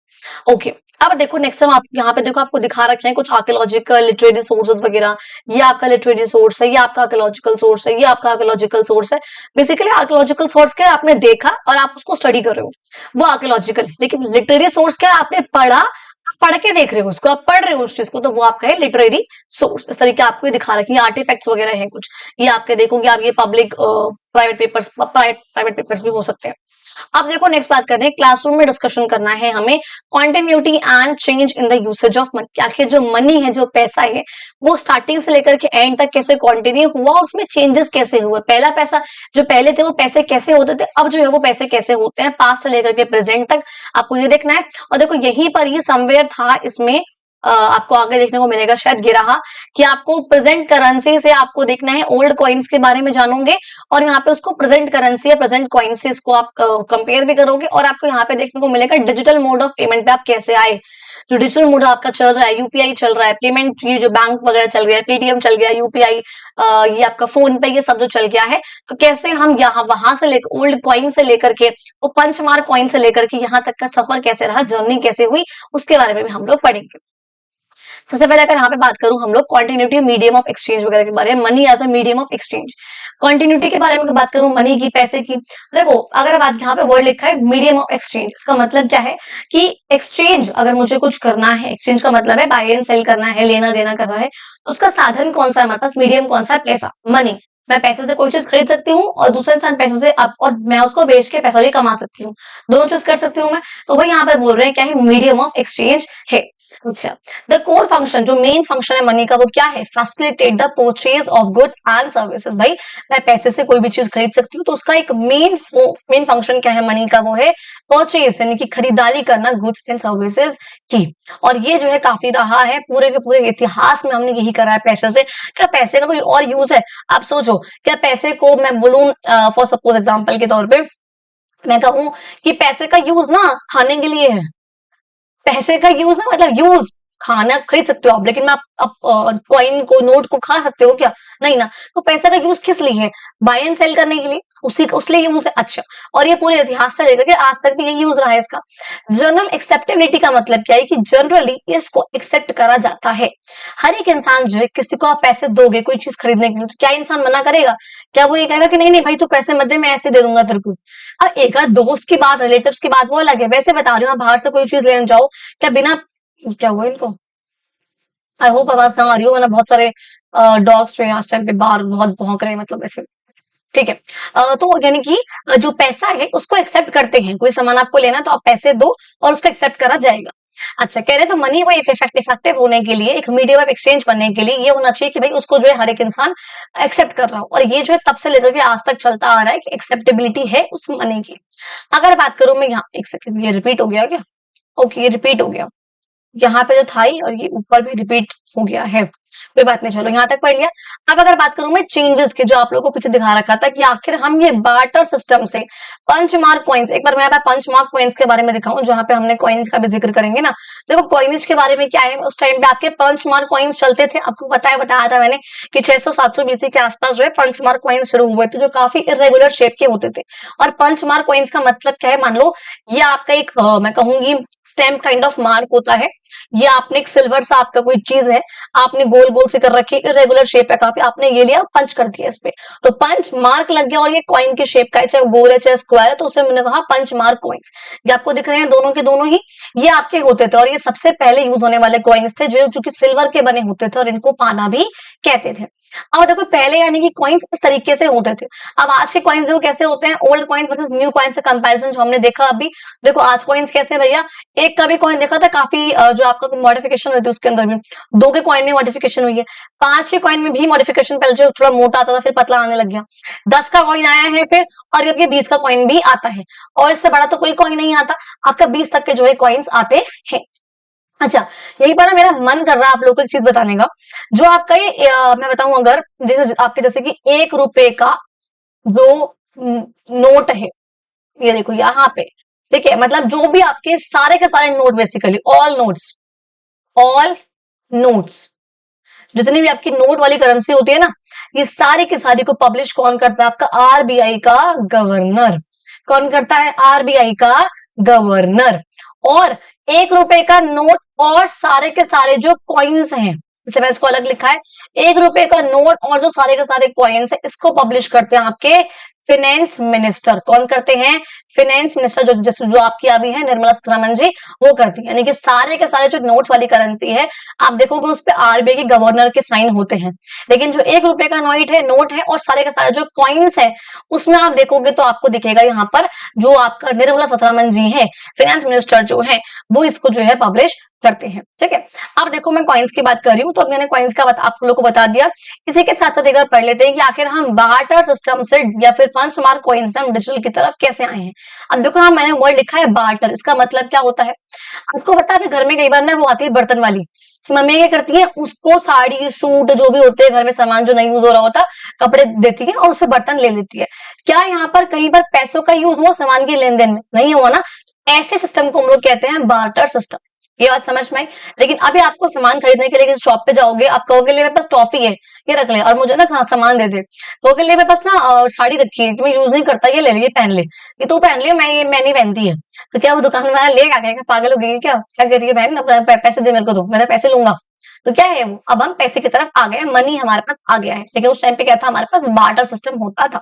ओके, अब देखो नेक्स्ट हम आप यहाँ पे देखो आपको दिखा रखे हैं कुछ आर्कियोलॉजिकल लिटरेरी सोर्सेज वगैरह। ये आपका लिटरेरी सोर्स है, ये आपका आर्कियोलॉजिकल सोर्स है, ये आपका आर्कियोलॉजिकल सोर्स है। बेसिकली आर्कियोलॉजिकल सोर्स क्या है, आपने देखा और आप उसको स्टडी कर रहे हो, वो आर्कियोलॉजिकल। लेकिन लिटरेरी सोर्स क्या है, आपने पढ़ा, पढ़ के देख रहे हो उसको, आप पढ़ रहे हो उस चीज को, तो वो आपका है लिटरेरी सोर्स। इस तरीके आपको ये दिखा रखे हैं, आर्टिफैक्ट्स वगैरह हैं कुछ, ये आपके देखोगे आप, ये पब्लिक प्राइवेट पेपर्स भी हो सकते हैं। अब देखो नेक्स्ट बात कर रहे हैं, क्लासरूम में डिस्कशन करना है हमें continuity and change in the usage of money. आखिर जो मनी है, जो पैसा है, वो स्टार्टिंग से लेकर के एंड तक कैसे कंटिन्यू हुआ और उसमें चेंजेस कैसे हुए। पहला पैसा जो पहले थे वो पैसे कैसे होते थे, अब जो है वो पैसे कैसे होते हैं, पास्ट से लेकर के प्रेजेंट तक आपको ये देखना है। और देखो यहीं पर ही समवेयर था इसमें आपको आगे देखने को मिलेगा शायद गिरा कि आपको प्रेजेंट करेंसी से आपको देखना है, ओल्ड कॉइन्स के बारे में जानोगे और यहाँ पे उसको प्रेजेंट करेंसी या प्रेजेंट कॉइन से इसको आप कंपेयर भी करोगे। और आपको यहाँ पे देखने को मिलेगा डिजिटल मोड ऑफ पेमेंट पे आप कैसे आए। जो डिजिटल मोड आपका चल रहा है, यूपीआई चल रहा है, पेमेंट ये जो बैंक वगैरह चल गया है, पेटीएम चल गया, यूपीआई, ये आपका फोन पे, ये सब जो चल गया है, तो कैसे हम यहाँ वहां से लेकर ओल्ड कॉइन से लेकर के वो पंच मार्क कॉइन से लेकर के यहाँ तक का सफर कैसे रहा, जर्नी कैसे हुई, उसके बारे में भी हम लोग पढ़ेंगे। सबसे पहले अगर यहाँ पे बात करूं हम लोग कॉन्टिन्यूटी मीडियम ऑफ एक्सचेंज वगैरह के बारे में, money as a medium of exchange. Continuity के बारे में बात करूं, मनी की, पैसे की, देखो अगर बात यहाँ पे वर्ड लिखा है मीडियम ऑफ एक्सचेंज, इसका मतलब क्या है कि एक्सचेंज अगर मुझे कुछ करना है, एक्सचेंज का मतलब है बाय एंड सेल करना है, लेना देना करना है, तो उसका साधन कौन सा है हमारे पास, मीडियम कौन सा है, पैसा, मनी। मैं पैसे से कोई चीज खरीद सकती हूँ और दूसरे इंसान पैसे से और मैं उसको बेच के पैसा भी कमा सकती हूँ, दोनों चीज कर सकती हूँ मैं। तो वही यहाँ पे बोल रहे हैं क्या है, मीडियम ऑफ एक्सचेंज है। अच्छा, द कोर फंक्शन, जो मेन फंक्शन है मनी का, वो क्या है, facilitate the purchase of goods and services. भाई मैं पैसे से कोई भी चीज खरीद सकती हूँ, तो उसका एक मेन फंक्शन क्या है मनी का, वो है परचेज, यानी कि खरीदारी करना गुड्स एंड सर्विसेज की। और ये जो है काफी रहा है पूरे के पूरे इतिहास में, हमने यही करा है पैसे से। क्या पैसे का कोई और यूज है, आप सोचो, क्या पैसे को मैं बोलूं फॉर सपोज एग्जाम्पल के तौर पे मैं कहूं कि पैसे का यूज ना खाने के लिए है, पैसे का यूज ना मतलब यूज खाना खरीद सकते हो आप, लेकिन मैं आप कॉइन को, नोट को खा सकते हो क्या, नहीं ना। तो पैसे का यूज किस लिए है, बाय एंड सेल करने के लिए, उसी का उसके लिए यूज है। अच्छा, और ये पूरे इतिहास से लेकर के आज तक भी यही यूज रहा है इसका। जनरल एक्सेप्टेबिलिटी का मतलब क्या है कि जनरली इसको एक्सेप्ट करा जाता है। हर एक इंसान जो है, किसी को आप पैसे दोगे कोई चीज खरीदने के लिए, तो क्या इंसान मना करेगा, क्या वो ये कहेगा कि नहीं नहीं भाई तू पैसे मत दे, मैं ऐसे दे दूंगा तेरे को। अब एक दोस्त की बात, रिलेटिव्स की बात वो अलग है, वैसे बता रही हूँ, आप बाहर से कोई चीज लेने जाओ, क्या बिना, क्या हुआ इनको, आई होप आवाज ना आ रही हो, मैंने बहुत सारे डॉग्स जो यहाँ टाइम पे बाहर बहुत भौंक रहे हैं, मतलब ऐसे, ठीक है। तो यानी कि जो पैसा है उसको एक्सेप्ट करते हैं, कोई सामान आपको लेना तो आप पैसे दो और उसको एक्सेप्ट करा जाएगा। अच्छा, कह रहे तो मनी वो इफेक्टिव होने के लिए, एक मीडियम ऑफ एक्सचेंज बनने के लिए ये होना चाहिए कि भाई उसको जो है हर एक इंसान एक्सेप्ट कर रहा हो। और ये जो है तब से लेकर के आज तक चलता आ रहा है कि एक्सेप्टेबिलिटी है उस मनी की। अगर बात करूं मैं यहाँ, एक सेकंड, ये रिपीट हो गया क्या, ओके ये रिपीट हो गया, यहाँ पे जो था ही और ये ऊपर भी रिपीट हो गया है, कोई बात नहीं, चलो यहाँ तक पढ़ लिया। अब अगर बात करूं मैं चेंजेस की, जो आप लोगों को पीछे दिखा रखा था कि आखिर हम ये बार्टर सिस्टम से पंच मार्क कॉइन्स, एक बार मैं पंच मार्क कॉइन्स के बारे में दिखाऊं जहां पे हमने कॉइन्स का भी जिक्र करेंगे ना। देखो कॉइन्स के बारे में क्या है, उस टाइम पे आपके पंच मार्क कॉइन्स चलते थे, आपको बताया था मैंने कि 600-700 बीसी के आसपास जो है पंच मार्क कॉइन्स शुरू हुए थे, जो काफी इरेगुलर शेप के होते थे। और पंच मार्क कॉइन्स का मतलब क्या है, मान लो ये आपका एक मैं कहूंगी स्टैम्प काइंड ऑफ मार्क होता है, ये आपने एक सिल्वर सा आपका कोई चीज है, आपने गोल गोल सी कर रखी है, इरेगुलर शेप है काफी, आपने ये लिया पंच कर दिया इस पे, तो पंच मार्क लग गया। और ये कॉइन की शेप का है, चाहे गोल है चाहे स्क्वायर है, तो उसे मैंने कहा पंच मार्क कॉइन्स। ये आपको दिख रहे हैं दोनों के दोनों ही, ये आपके होते थे और ये सबसे पहले यूज होने वाले कॉइन्स थे जो कि सिल्वर के बने होते थे और इनको पाना भी कहते थे। अब देखो पहले यानी कि कॉइन्स इस तरीके से होते थे। अब आज के कॉइन्स जो कैसे होते हैं, old coins versus new coins का कंपैरिजन जो हमने देखा अभी, देखो आज कॉइन्स कैसे भैया, एक का भी कॉइन देखा था काफी जो आपका मॉडिफिकेशन हुई थी उसके अंदर भी, 2 के कॉइन में मॉडिफिकेशन हुई है, 5 के कॉइन में भी मॉडिफिकेशन, पहले जो थोड़ा मोटा आता था फिर पतला आने लग गया, 10 का कॉइन आया है फिर, और अब ये 20 का कॉइन भी आता है, और इससे बड़ा तो कोई कॉइन नहीं आता, आपका 20 तक के जो है कॉइन्स आते हैं। अच्छा, यही पर ना मेरा मन कर रहा है आप लोगों को एक चीज बताने का, जो आपका ये मैं बताऊं अगर देखो आपके जैसे कि 1 रुपए का जो नोट है, ये देखो यहाँ पे, ठीक है, मतलब जो भी आपके सारे के सारे नोट, बेसिकली ऑल नोट्स, जितनी भी आपकी नोट वाली करेंसी होती है ना, ये सारी की सारी को पब्लिश कौन करता है, आपका आरबीआई का गवर्नर। कौन करता है, आरबीआई का गवर्नर। और 1 रुपए का नोट और सारे के सारे जो कॉइन्स हैं, जैसे मैं इसको अलग लिखा है, 1 रुपए का नोट और जो सारे के सारे कॉइन्स है, इसको पब्लिश करते हैं आपके फिनेंस मिनिस्टर। कौन करते हैं, फिनेंस मिनिस्टर, जो आपकी अभी है निर्मला सीतारमण जी, वो करती है। यानी कि सारे के सारे जो नोट वाली करेंसी है, आप देखोगे उस पर आरबीआई के गवर्नर के साइन होते हैं, लेकिन जो 1 रुपए का नोट है और सारे के सारे जो कॉइन्स है, उसमें आप देखोगे तो आपको दिखेगा यहाँ पर जो आपका निर्मला सीतारमण जी है, फिनेंस मिनिस्टर जो है, वो इसको जो है पब्लिश करते हैं। ठीक है, अब देखो मैं कॉइन्स की बात कर रही हूँ, तो अब मैंने कॉइन्स का आप लोगों को बता दिया। इसी के साथ साथ एक बार पढ़ लेते हैं कि आखिर हम बार्टर सिस्टम से या फिर पंच मार्क कॉइन से हम डिजिटल की तरफ कैसे आए हैं। अब देखो हाँ, मैंने वर्ड लिखा है बार्टर, इसका मतलब क्या होता है आपको पता है। घर में कई बार ना वो आती है बर्तन वाली, मम्मी क्या करती है, उसको साड़ी सूट जो भी होते हैं घर में सामान जो नहीं यूज हो रहा होता, कपड़े देती है और उससे बर्तन ले लेती है। क्या यहाँ पर कहीं पर पैसों का यूज हुआ सामान के लेन देन में, नहीं हुआ ना। ऐसे सिस्टम को हम लोग कहते हैं बार्टर सिस्टम। ये बात समझ में आई। लेकिन अभी आपको सामान खरीदने के लिए किसी शॉप पे जाओगे, आप कहोगे मेरे पास टॉफी है, ये रख ले और मुझे ना सामान दे दे, कहोगे मेरे पास ना साड़ी रखी है कि मैं यूज नहीं करता, ये ले ले, ये पहन ले, ये तू पहन ले, मैं नहीं पहनती है। तो क्या वो दुकान वाला लेगा, कहेगा पागल हो गई क्या, क्या कह रही है बहन, अपना पैसे दे मेरे को, दो, मैं तो पैसे लूंगा। तो क्या है वो, अब हम पैसे की तरफ आ गए, मनी हमारे पास आ गया है। लेकिन उस टाइम पे क्या था, हमारे पास बार्टर सिस्टम होता था।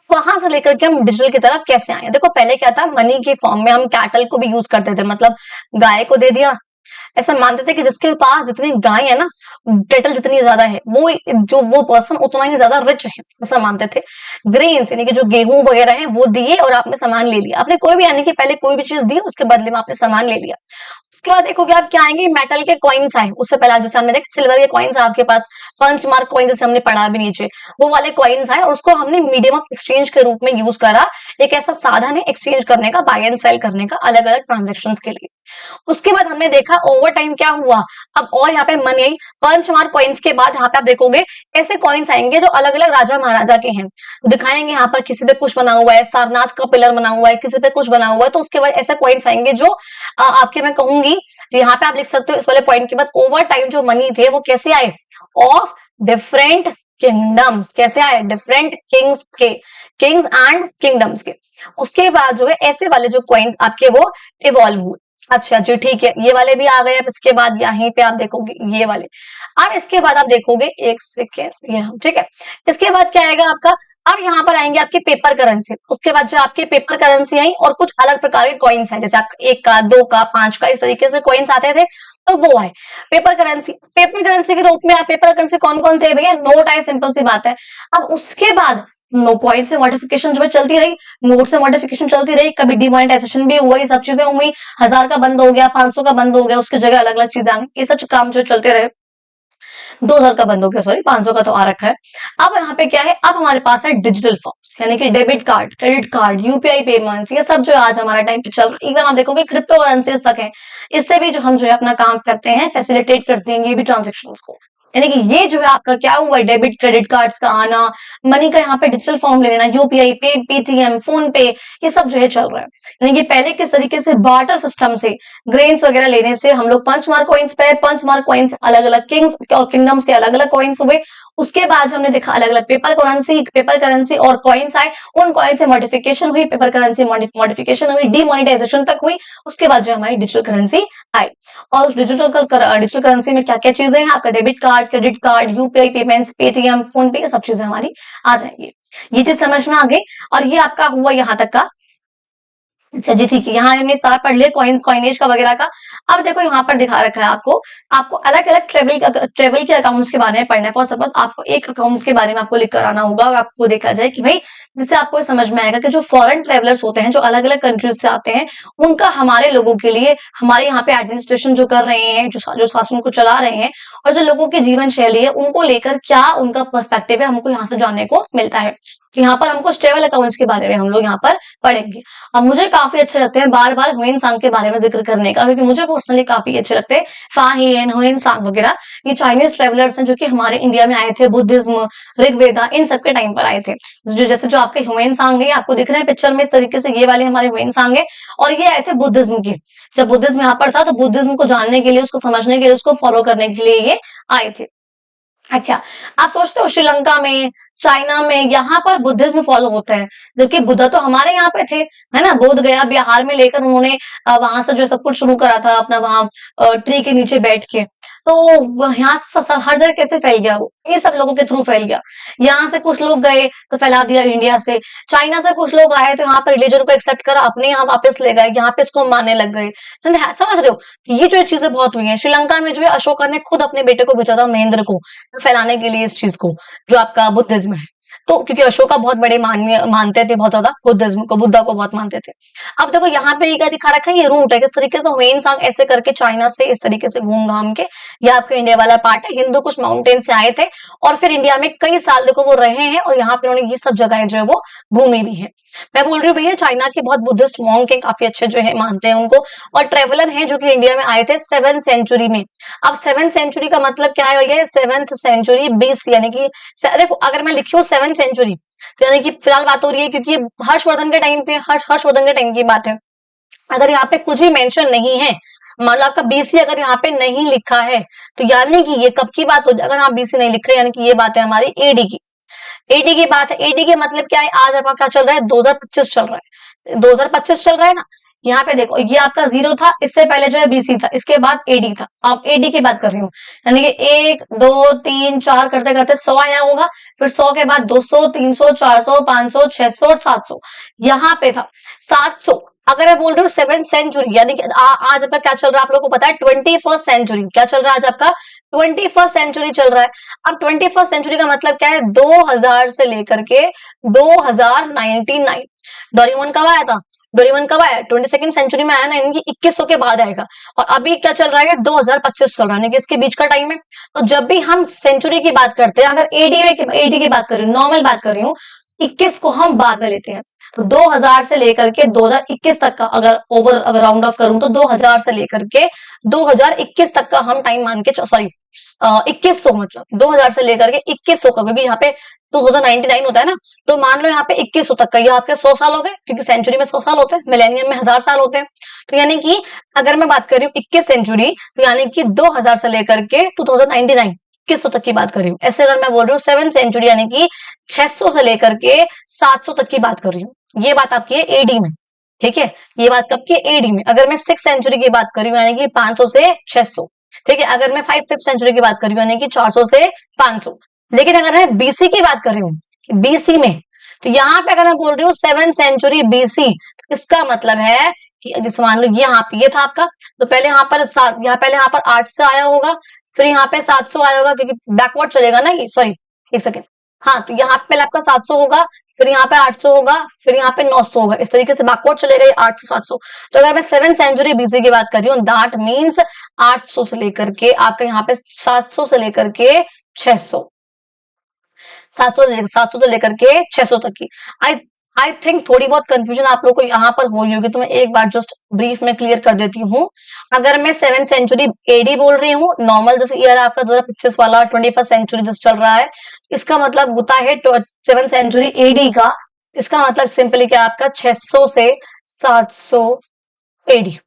वहां से लेकर के हम डिजिटल की तरफ कैसे आए, देखो पहले क्या था, मनी के फॉर्म में हम कैटल को भी यूज करते थे, मतलब गाय को दे दिया। ऐसा मानते थे कि जिसके पास जितनी गाय है ना, कैटल जितनी ज्यादा है, वो पर्सन उतना ही ज्यादा रिच है, ऐसा मानते थे। ग्रेन्स यानी कि जो गेहूं वगैरह है वो दिए और आपने सामान ले लिया, आपने कोई भी यानी कि पहले कोई भी चीज दी, उसके बदले में आपने सामान ले लिया। उसके बाद देखोगे आप क्या आएंगे, मेटल के कॉइन्स आए। उससे पहले जैसे हमने देखा सिल्वर के कॉइन्स आपके पास, पंच मार्क कॉइन जैसे हमने पढ़ा भी नीचे, वो वाले कॉइन्स आए और उसको हमने मीडियम ऑफ एक्सचेंज के रूप में यूज करा। एक ऐसा साधन है एक्सचेंज करने का, बाय एंड सेल करने का, अलग अलग ट्रांजेक्शन के लिए। उसके बाद हमने देखा ओवर टाइम क्या हुआ, अब और यहाँ पे मनी आई। पंच मार्क कॉइन्स के बाद यहाँ पे आप देखोगे ऐसे कॉइन्स आएंगे जो अलग अलग राजा महाराजा के हैं, तो दिखाएंगे यहाँ पर किसी पे कुछ बना हुआ है, सारनाथ का पिलर बना हुआ है, किसी पे कुछ बना हुआ है। तो उसके बाद ऐसे कॉइन्स आएंगे जो आपके मैं कहूंगी, तो यहाँ पे आप लिख सकते हो इस वाले पॉइंट के बाद, ओवर टाइम जो मनी थे वो कैसे आए, ऑफ डिफरेंट किंगडम्स। कैसे आए, डिफरेंट किंग्स के, किंग्स एंड किंगडम्स के। उसके बाद जो है ऐसे वाले जो कॉइन्स आपके वो इवॉल्व हुए। अच्छा जी ठीक है, ये वाले भी आ गए। अब इसके बाद यहीं पे आप देखोगे ये वाले, अब इसके बाद आप देखोगे एक सेकेंड, ये ठीक है। इसके बाद क्या आएगा आपका, अब यहाँ पर आएंगे आपके पेपर करेंसी। उसके बाद जो आपके पेपर करेंसी आई और कुछ अलग प्रकार के कॉइन्स हैं, जैसे आपका 1 का 2 का 5 का, इस तरीके से कॉइन्स आते थे, तो वो है पेपर करेंसी। पेपर करेंसी के रूप में आप पेपर करेंसी कौन कौन से भैया, नोट आए, सिंपल सी बात है। अब उसके बाद नो कॉइन से मॉडिफिकेशन जो है चलती रही, नोट से मॉडिफिकेशन चलती रही, कभी डिमोनेटाइजेशन भी हुआ, ये सब चीजें हुई, 1000 का बंद हो गया, 500 का बंद हो गया, उसकी जगह अलग अलग चीजें आ गई, ये सब काम जो चलते रहे। 2000 का बंद हो गया, सॉरी 500 का तो आ रखा है। अब यहाँ पे क्या है, अब हमारे पास है डिजिटल फॉर्म्स, यानी कि debit card, credit card, UPI payments, ये सब जो आज हमारा टाइम पे चल रहा है। इवन आप देखोगे क्रिप्टो करेंसीज तक है, इससे भी जो हम जो है अपना काम करते हैं, फैसिलिटेट करते हैं ये भी ट्रांजेक्शन्स को। यानी कि ये जो है आपका क्या हुआ है, डेबिट क्रेडिट कार्ड्स का आना, मनी का यहाँ पे डिजिटल फॉर्म लेना, यूपीआई पे, पेटीएम, फोन पे, ये सब जो है चल रहा है। यानी कि पहले किस तरीके से बार्टर सिस्टम से ग्रेन्स वगैरह लेने से हम लोग पंच मार्क कॉइन्स पे, पंच मार्क कॉइन्स अलग अलग किंग्स और किंगडम्स के अलग अलग कॉइन्स हुए, उसके बाद जो हमने देखा अलग अलग पेपर करेंसी और कॉइन्स आए, उन कॉइन से मॉडिफिकेशन हुई, पेपर करेंसी मॉडिफिकेशन हुई, डीमोनेटाइजेशन तक हुई, उसके बाद जो हमारी डिजिटल करेंसी आई। और उस डिजिटल करेंसी में क्या क्या चीजें हैं, आपका debit card, credit card, UPI payments, Paytm, phone पे, सब चीजें हमारी आ जाएंगी। ये चीज समझ में आ गई, और ये आपका हुआ यहाँ तक का। अच्छा जी, ठीक है, यहाँ हमने सारा पढ़ लिया कॉइन्स कॉइनेज का वगैरह का। अब देखो यहाँ पर दिखा रखा है आपको, आपको अलग अलग ट्रेवल के अकाउंट्स के बारे में पढ़ना है। फॉर सपोज आपको एक अकाउंट के बारे में आपको लिख कर आना होगा, और आपको देखा जाए कि भाई, जिससे आपको समझ में आएगा कि जो फॉरेन ट्रेवलर्स होते हैं, जो अलग अलग कंट्रीज से आते हैं, उनका हमारे लोगों के लिए, हमारे यहाँ पे एडमिनिस्ट्रेशन जो कर रहे हैं, जो शासन को चला रहे हैं, और जो लोगों की जीवन शैली है, उनको लेकर क्या उनका पर्सपेक्टिव है, हमको यहाँ से जानने को मिलता है। तो यहाँ पर हमको ट्रेवल अकाउंट्स के बारे में हम लोग यहाँ पर पढ़ेंगे। अब मुझे काफी अच्छे लगते हैं बार बार ह्वेन सांग के बारे में जिक्र करने का, क्योंकि मुझे पर्सनली काफी अच्छे लगते हैं फा हियन, ह्वेन सांग वगैरह। ये चाइनीज ट्रेवलर्स हैं जो कि हमारे इंडिया में आए थे, बुद्धिज्म, ऋग्वेदा, इन सबके टाइम पर आए थे। जैसे जो आपके ह्वेन सांग है, आपको दिख रहे हैं पिक्चर में इस तरीके से, ये वाले हमारे ह्वेन सांग है, और ये आए थे बुद्धिज्म के। जब बुद्धिज्म यहाँ पर था, तो बुद्धिज्म को जानने के लिए, उसको समझने के लिए, उसको फॉलो करने के लिए ये आए थे। अच्छा, आप सोचते हो श्रीलंका में, चाइना में, यहाँ पर बुद्धिज्म फॉलो होता है, जबकि बुद्ध तो हमारे यहाँ पे थे, है ना। बोध गया बिहार में लेकर उन्होंने वहां से जो सब कुछ शुरू करा था अपना, वहां ट्री के नीचे बैठ के। तो यहाँ से हर जगह कैसे फैल गया वो, ये सब लोगों के थ्रू फैल गया। यहाँ से कुछ लोग गए तो फैला दिया इंडिया से, चाइना से कुछ लोग आए तो यहाँ पर रिलीजन को एक्सेप्ट करा, अपने यहाँ वापस ले गए, यहाँ पे इसको मानने लग गए। समझ रहे हो, ये जो चीजें बहुत हुई है। श्रीलंका में जो है अशोका ने खुद अपने बेटे को भेजा था, महेंद्र को, फैलाने के लिए इस चीज को, जो आपका बुद्धिज्म है। तो क्योंकि अशोका बहुत बड़े मानते थे बहुत ज्यादा बुद्धिज्म को, बुद्धा को बहुत मानते थे। अब देखो यहाँ पे ये क्या दिखा रखा है, ये रूट है, किस तरीके से ह्वेन सांग ऐसे करके चाइना से इस तरीके से घूम घाम के, ये आपका इंडिया वाला पार्ट है। हिंदू कुछ माउंटेन से आए थे, और फिर इंडिया में कई साल देखो वो रहे हैं, और यहाँ पे उन्होंने ये सब जगह जो है वो घूमी भी है। मैं बोल रही हूँ भैया, चाइना के बहुत बुद्धिस्ट मॉन्क है, काफी अच्छे जो है मानते हैं उनको, और ट्रेवलर हैं जो कि इंडिया में आए थे 7th सेंचुरी में। अब 7th सेंचुरी का मतलब क्या है भैया, 7th सेंचुरी बीसी, यानी कि देखो अगर मैं लिखी हूँ 7th सेंचुरी, तो यानी कि फिलहाल बात हो रही है, क्योंकि हर्षवर्धन के टाइम पे, हर्षवर्धन के टाइम की बात है। अगर यहाँ पे कुछ भी मेंशन नहीं है, मान लो आपका बीसी अगर यहाँ पे नहीं लिखा है, तो यानी कि ये कब की बात हो जाए, अगर आप बीसी नहीं लिख रहे, यानी कि ये बात है हमारी एडी की। एडी की बात है, एडी के मतलब क्या है, आज आपका क्या चल रहा है, 2025 चल रहा है, 2025 चल रहा है ना। यहाँ पे देखो, ये आपका 0 था, इससे पहले जो है बीसी था, इसके बाद एडी था। अब एडी की बात कर रही हूँ, यानी कि 1 2 3 4 करते करते 100 आया होगा, फिर 100 के बाद 200, 300, 400, 500, 600 और 700, यहाँ पे था 700। अगर मैं बोल रही हूँ 7th सेंचुरी, यानी कि आज आपका क्या चल रहा है, आप लोगों को पता है 21st सेंचुरी, क्या चल रहा है आज आपका 21st सेंचुरी चल रहा है। अब 21st सेंचुरी का मतलब क्या है, 2000 से लेकर के 2099। डोरेमोन कब आया था, डोरेमोन कब आया, 22nd सेंचुरी में आया ना, यानी कि 2100 के बाद आएगा। और अभी क्या चल रहा है, 2025 चल रहा है, यानी कि इसके बीच का टाइम है। तो जब भी हम सेंचुरी की बात करते हैं, अगर एडी की बात कर रही हूँ, नॉर्मल बात कर रही हूँ, 21 को हम बाद में लेते हैं। तो 2000 से लेकर के 2021 तक का, अगर राउंड ऑफ करूं, तो 2000 से लेकर के 2021 तक का हम टाइम मान के, सॉरी 2100, मतलब 2000 से लेकर के 2100 का, क्योंकि यहाँ पे 2099 होता है ना, तो मान लो यहाँ पे 2100 तक का, ये आपके 100 साल हो गए, क्योंकि सेंचुरी में 100 साल होते हैं, मिलेनियम में 1000 साल होते हैं। तो यानी कि अगर मैं बात कर रही हूँ 21 सेंचुरी, तो यानी कि 2000 से लेकर के 2099, 2100 तक की बात कर रही हूँ। ऐसे अगर मैं बोल रही हूँ 7th सेंचुरी, यानी कि 600 से लेकर के 700 तक की बात कर रही हूँ। ये बात आपकी है एडी में, ठीक है, ये बात कब की, एडी में। अगर मैं 6th सेंचुरी की बात कर रही हूँ, यानी कि 500 से 600, ठीक है। अगर मैं 5th सेंचुरी की बात कर रही हूँ, यानी कि 400 से 500। लेकिन अगर मैं बीसी की बात कर रही हूँ, बीसी में, तो यहाँ पे अगर मैं बोल रही हूँ 7th सेंचुरी बीसी, तो इसका मतलब है कि जैसे मान लो यहाँ पे ये था आपका, तो पहले यहाँ पर 8 से आया होगा, फिर यहाँ पे 700 आया होगा, क्योंकि बैकवर्ड चलेगा ना ये, सॉरी एक सेकेंड, हाँ, तो यहाँ पे पहले आपका 700 होगा, फिर यहाँ पे 800 होगा, फिर यहाँ पे 900 होगा, इस तरीके से बैकवर्ड चलेगा ये 800 700। तो अगर मैं 7th सेंचुरी बीसी की बात कर रही हूँ, दैट मीन्स 800 से लेकर के आपका यहाँ पे 700 से लेकर के 600, 700 से लेकर के 600 तक की। आई आई थिंक थोड़ी बहुत कंफ्यूजन आप लोग को यहाँ पर हो रही होगी, तो मैं एक बार जस्ट ब्रीफ में क्लियर कर देती हूँ। अगर मैं 7th सेंचुरी एडी बोल रही हूँ, नॉर्मल जैसे ईयर आपका 2025 वाला 21st सेंचुरी जैसे चल रहा है, इसका मतलब होता है 7th सेंचुरी एडी का, इसका मतलब सिंपली क्या आपका 600 से 700 एडी,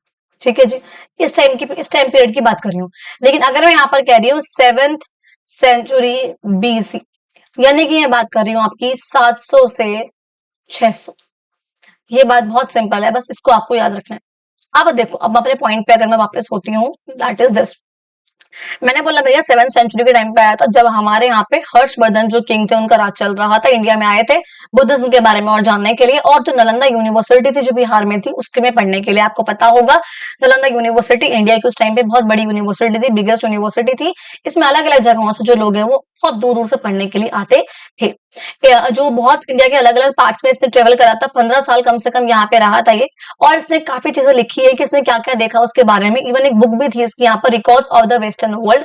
ठीक है जी। इस टाइम पीरियड की बात कर रही हूँ। लेकिन अगर मैं यहाँ पर कह रही हूँ 7th सेंचुरी बीसी, यानी कि मैं बात कर रही हूँ आपकी 700 से 600। ये बात बहुत सिंपल है, बस इसको आपको याद रखना है। अब देखो, अब अपने पॉइंट पे अगर मैं वापस होती हूँ, दैट इज दिस। मैंने बोला भैया 7th सेंचुरी के टाइम पे आया था, जब हमारे यहाँ पे हर्षवर्धन जो किंग थे उनका राज चल रहा था, इंडिया में आए थे बुद्धिज्म के बारे में और जानने के लिए, और जो नालंदा यूनिवर्सिटी थी जो बिहार में थी उसके में पढ़ने के लिए। आपको पता होगा नालंदा यूनिवर्सिटी इंडिया की उस टाइम पे बहुत बड़ी यूनिवर्सिटी थी, बिगेस्ट यूनिवर्सिटी थी। इसमें अलग अलग जगहों से जो लोग हैं वो बहुत दूर दूर से पढ़ने के लिए आते थे। जो बहुत इंडिया के अलग अलग पार्ट्स में इसने ट्रेवल करा था, 15 साल कम से कम यहाँ पे रहा था ये, और इसने काफी चीजें लिखी है कि इसने क्या क्या देखा उसके बारे में। इवन एक बुक भी थी इसकी यहाँ पर, records of the western world,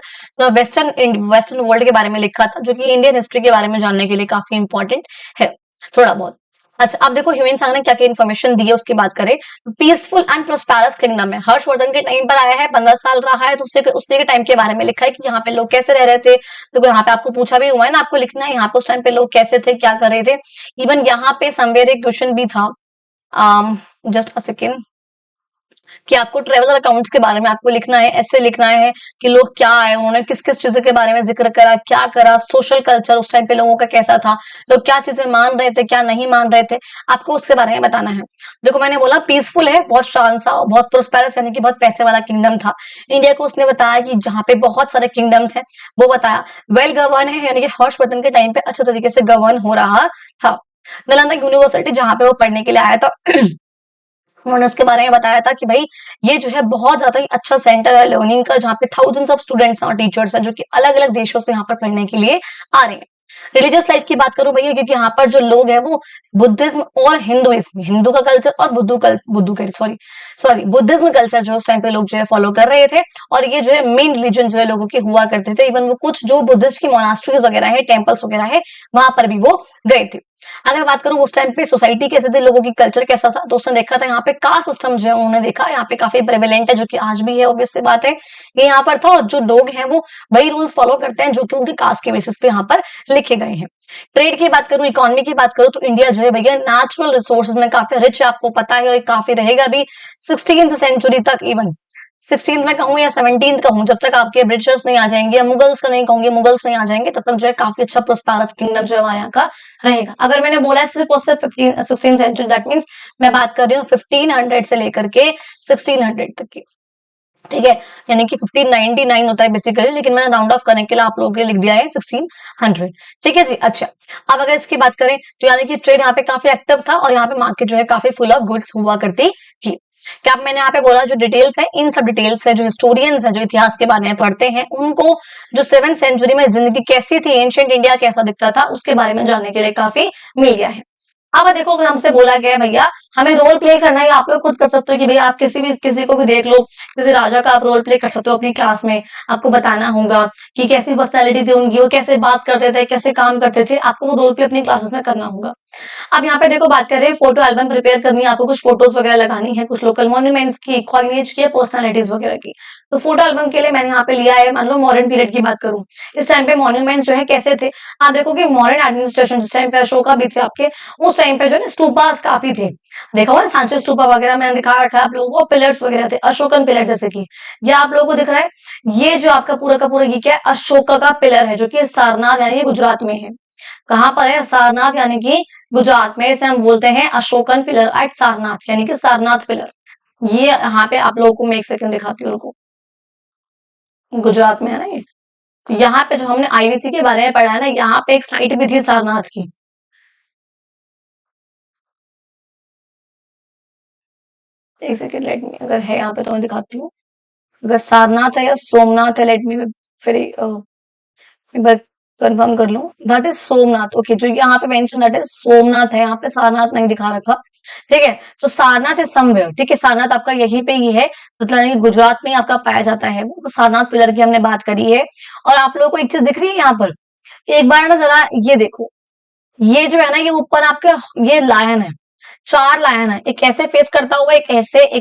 western world के बारे में लिखा था, जो कि इंडियन हिस्ट्री के बारे में जानने के लिए काफी इंपॉर्टेंट है थोड़ा बहुत। अच्छा, अब देखो ह्यूमन सांग ने क्या क्या इन्फॉर्मेशन दी है उसकी बात करें। पीसफुल एंड प्रोस्पेरस किंगडम है, हर्षवर्धन के टाइम पर आया है, 15 साल रहा है, तो उसी के टाइम के बारे में लिखा है कि यहाँ पे लोग कैसे रह रहे थे। देखो यहाँ पे आपको पूछा भी हुआ है ना, आपको लिखना है यहाँ पे उस टाइम पे लोग कैसे थे, क्या कर रहे थे। इवन यहाँ पे समवेयर एक क्वेश्चन भी था, जस्ट अ सेकेंड, कि आपको ट्रेवल अकाउंट्स के बारे में आपको लिखना है, ऐसे लिखना है कि लोग क्या आए, उन्होंने किस किस चीजों के बारे में जिक्र करा, क्या करा, सोशल कल्चर उस टाइम पे लोगों का कैसा था, लोग क्या चीजें मान रहे थे, क्या नहीं मान रहे थे, आपको उसके बारे में बताना है। देखो मैंने बोला पीसफुल है, बहुत शांत सा, बहुत प्रोस्पेरस यानी कि बहुत पैसे वाला किंगडम था। इंडिया को उसने बताया कि जहाँ पे बहुत सारे किंगडम्स हैं वो बताया। वेल गवर्न है, यानी कि हर्षवर्धन के टाइम पे अच्छे तरीके से गवर्न हो रहा था। नालंदा यूनिवर्सिटी जहाँ पे वो पढ़ने के लिए आया था उन्होंने उसके बारे में बताया था कि भाई ये जो है बहुत ज्यादा ही अच्छा सेंटर है लर्निंग का, जहाँ पे थाउजेंड्स ऑफ स्टूडेंट्स और टीचर्स हैं जो कि अलग अलग देशों से यहाँ पर पढ़ने के लिए आ रहे हैं। रिलीजियस लाइफ की बात करूं भैया, क्योंकि यहाँ पर जो लोग हैं वो बुद्धिज्म और हिंदुइज्म, हिंदू का कल्चर और बुद्धू कह सॉरी सॉरी बुद्धिज्म कल्चर जो उस टाइम पे लोग जो है फॉलो कर रहे थे, और ये जो है मेन रिलीजन जो है लोगों के हुआ करते थे। इवन वो कुछ जो बुद्धिस्ट की मोनास्ट्रीज वगैरह है, टेम्पल्स वगैरह है, वहां पर भी वो गए थे। अगर बात करूं उस टाइम पे सोसाइटी कैसे थी, लोगों की कल्चर कैसा था, तो उसने देखा था यहाँ पे कास्ट सिस्टम जो है उन्होंने देखा यहाँ पे काफी प्रेवलेंट है, जो कि आज भी है, ऑब्वियस सी बात है ये यहाँ पर था। और जो लोग हैं वो वही रूल्स फॉलो करते हैं जो कि उनकी कास्ट के बेसिस पे यहाँ पर लिखे गए हैं। ट्रेड की बात करूं, इकोनॉमी की बात करूं, तो इंडिया जो है भैया नेचुरल रिसोर्सेज में काफी रिच है, आपको पता है, और काफी रहेगा भी 16th सेंचुरी तक। इवन 16th में कहूँ या 17th कहूँ, जब तक आपके ब्रिटिशर्स नहीं आ जाएंगे, या मुगल्स का नहीं कहूंगी, मुगल्स नहीं आ जाएंगे, तब तक जो है काफी अच्छा प्रोस्पेरस किंगडम जो है हमारे यहाँ का रहेगा। अगर मैंने बोला है सिर्फ और सिर्फ 16th सेंचुरी, दैट मीन्स मैं बात कर रही हूँ 1500 से लेकर के 1600 तक की, ठीक है, यानी कि 1599 होता है बेसिकली, लेकिन मैंने राउंड ऑफ करने के लिए आप लोगों के लिए लिख दिया है 1600, ठीक है जी। अच्छा, अब अगर इसकी बात करें तो यानी कि ट्रेड यहाँ पे काफी एक्टिव था, और यहाँ पे मार्केट जो है काफी फुल ऑफ गुड्स हुआ करती थी। क्या मैंने यहाँ पे बोला जो डिटेल्स है, इन सब डिटेल्स है जो हिस्टोरियंस है जो इतिहास के बारे में पढ़ते हैं, उनको जो 7th सेंचुरी में जिंदगी कैसी थी, एंशिएंट इंडिया कैसा दिखता था, उसके बारे में जानने के लिए काफी मिल गया है। अब देखो अगर हमसे बोला गया है भैया हमें रोल प्ले करना है, आप लोग खुद कर सकते हो कि भैया आप किसी को भी देख लो, किसी राजा का आप रोल प्ले कर सकते हो अपनी क्लास में, आपको बताना होगा कि कैसी पर्सनैलिटी थी उनकी, वो कैसे बात करते थे, कैसे काम करते थे, आपको वो रोल प्ले अपनी क्लासेस में करना होगा। अब यहाँ पे देखो बात कर रहे हैं फोटो एल्बम प्रिपेयर करनी है, आपको कुछ फोटोज वगैरह लगानी है, कुछ लोकल मॉन्यूमेंट्स की, कॉइनेज की, पर्सनैलिटीज वगैरह की। तो फोटो एल्बम के लिए मैंने यहाँ पे लिया है, मान लो मॉडर्न पीरियड की बात करूं, इस टाइम पे मॉन्यूमेंट्स जो है कैसे थे। आप देखो कि मॉडर्न एडमिनिस्ट्रेशन जिस टाइम पे अशोका भी थे आपके, उस टाइम पे जो है स्तूपास काफी थे, देखा हुआ सांची स्तूपा वगैरह मैंने दिखा रखा है आप लोगों को, पिलर्स वगैरह थे, अशोकन पिलर जैसे कि ये आप लोगों को दिख रहा है, ये जो आपका पूरा का पूरा ये क्या है, अशोका का पिलर है, जो कि सारनाथ यानी कि गुजरात में है। कहाँ पर है, सारनाथ यानी कि गुजरात में, इसे हम बोलते हैं अशोकन पिलर एट सारनाथ, यानी कि सारनाथ पिलर। ये यहाँ पे आप लोगों को मैं एक सेकंड दिखाती हूँ, रुको, गुजरात में है ना ये। तो यहाँ पे जो हमने आईवीसी के बारे में पढ़ा है ना, यहाँ पे एक साइट भी थी सारनाथ की, एक सेकंड लेट मी, अगर है यहाँ पे तो मैं दिखाती हूँ। अगर सारनाथ है या सोमनाथ है, लेट मी फिर एक बार कंफर्म कर लूं, दैट इज सोमनाथ। ओके, जो यहाँ पे मेंशन दैट इज सोमनाथ है, यहाँ पे सारनाथ नहीं दिखा रखा, ठीक है। तो सारनाथ इज समवेयर, ठीक है, सारनाथ आपका यहीं पे ही है, मतलब यानी कि गुजरात में ही आपका पाया जाता है वो। तो सारनाथ पिलर की हमने बात करी है। और आप लोगों को एक चीज दिख रही है यहाँ पर, एक बार ना जरा ये देखो, ये जो है ना, ये ऊपर आपके ये लायन है, 4 लायन है, एक ऐसे फेस करता हुआ, एक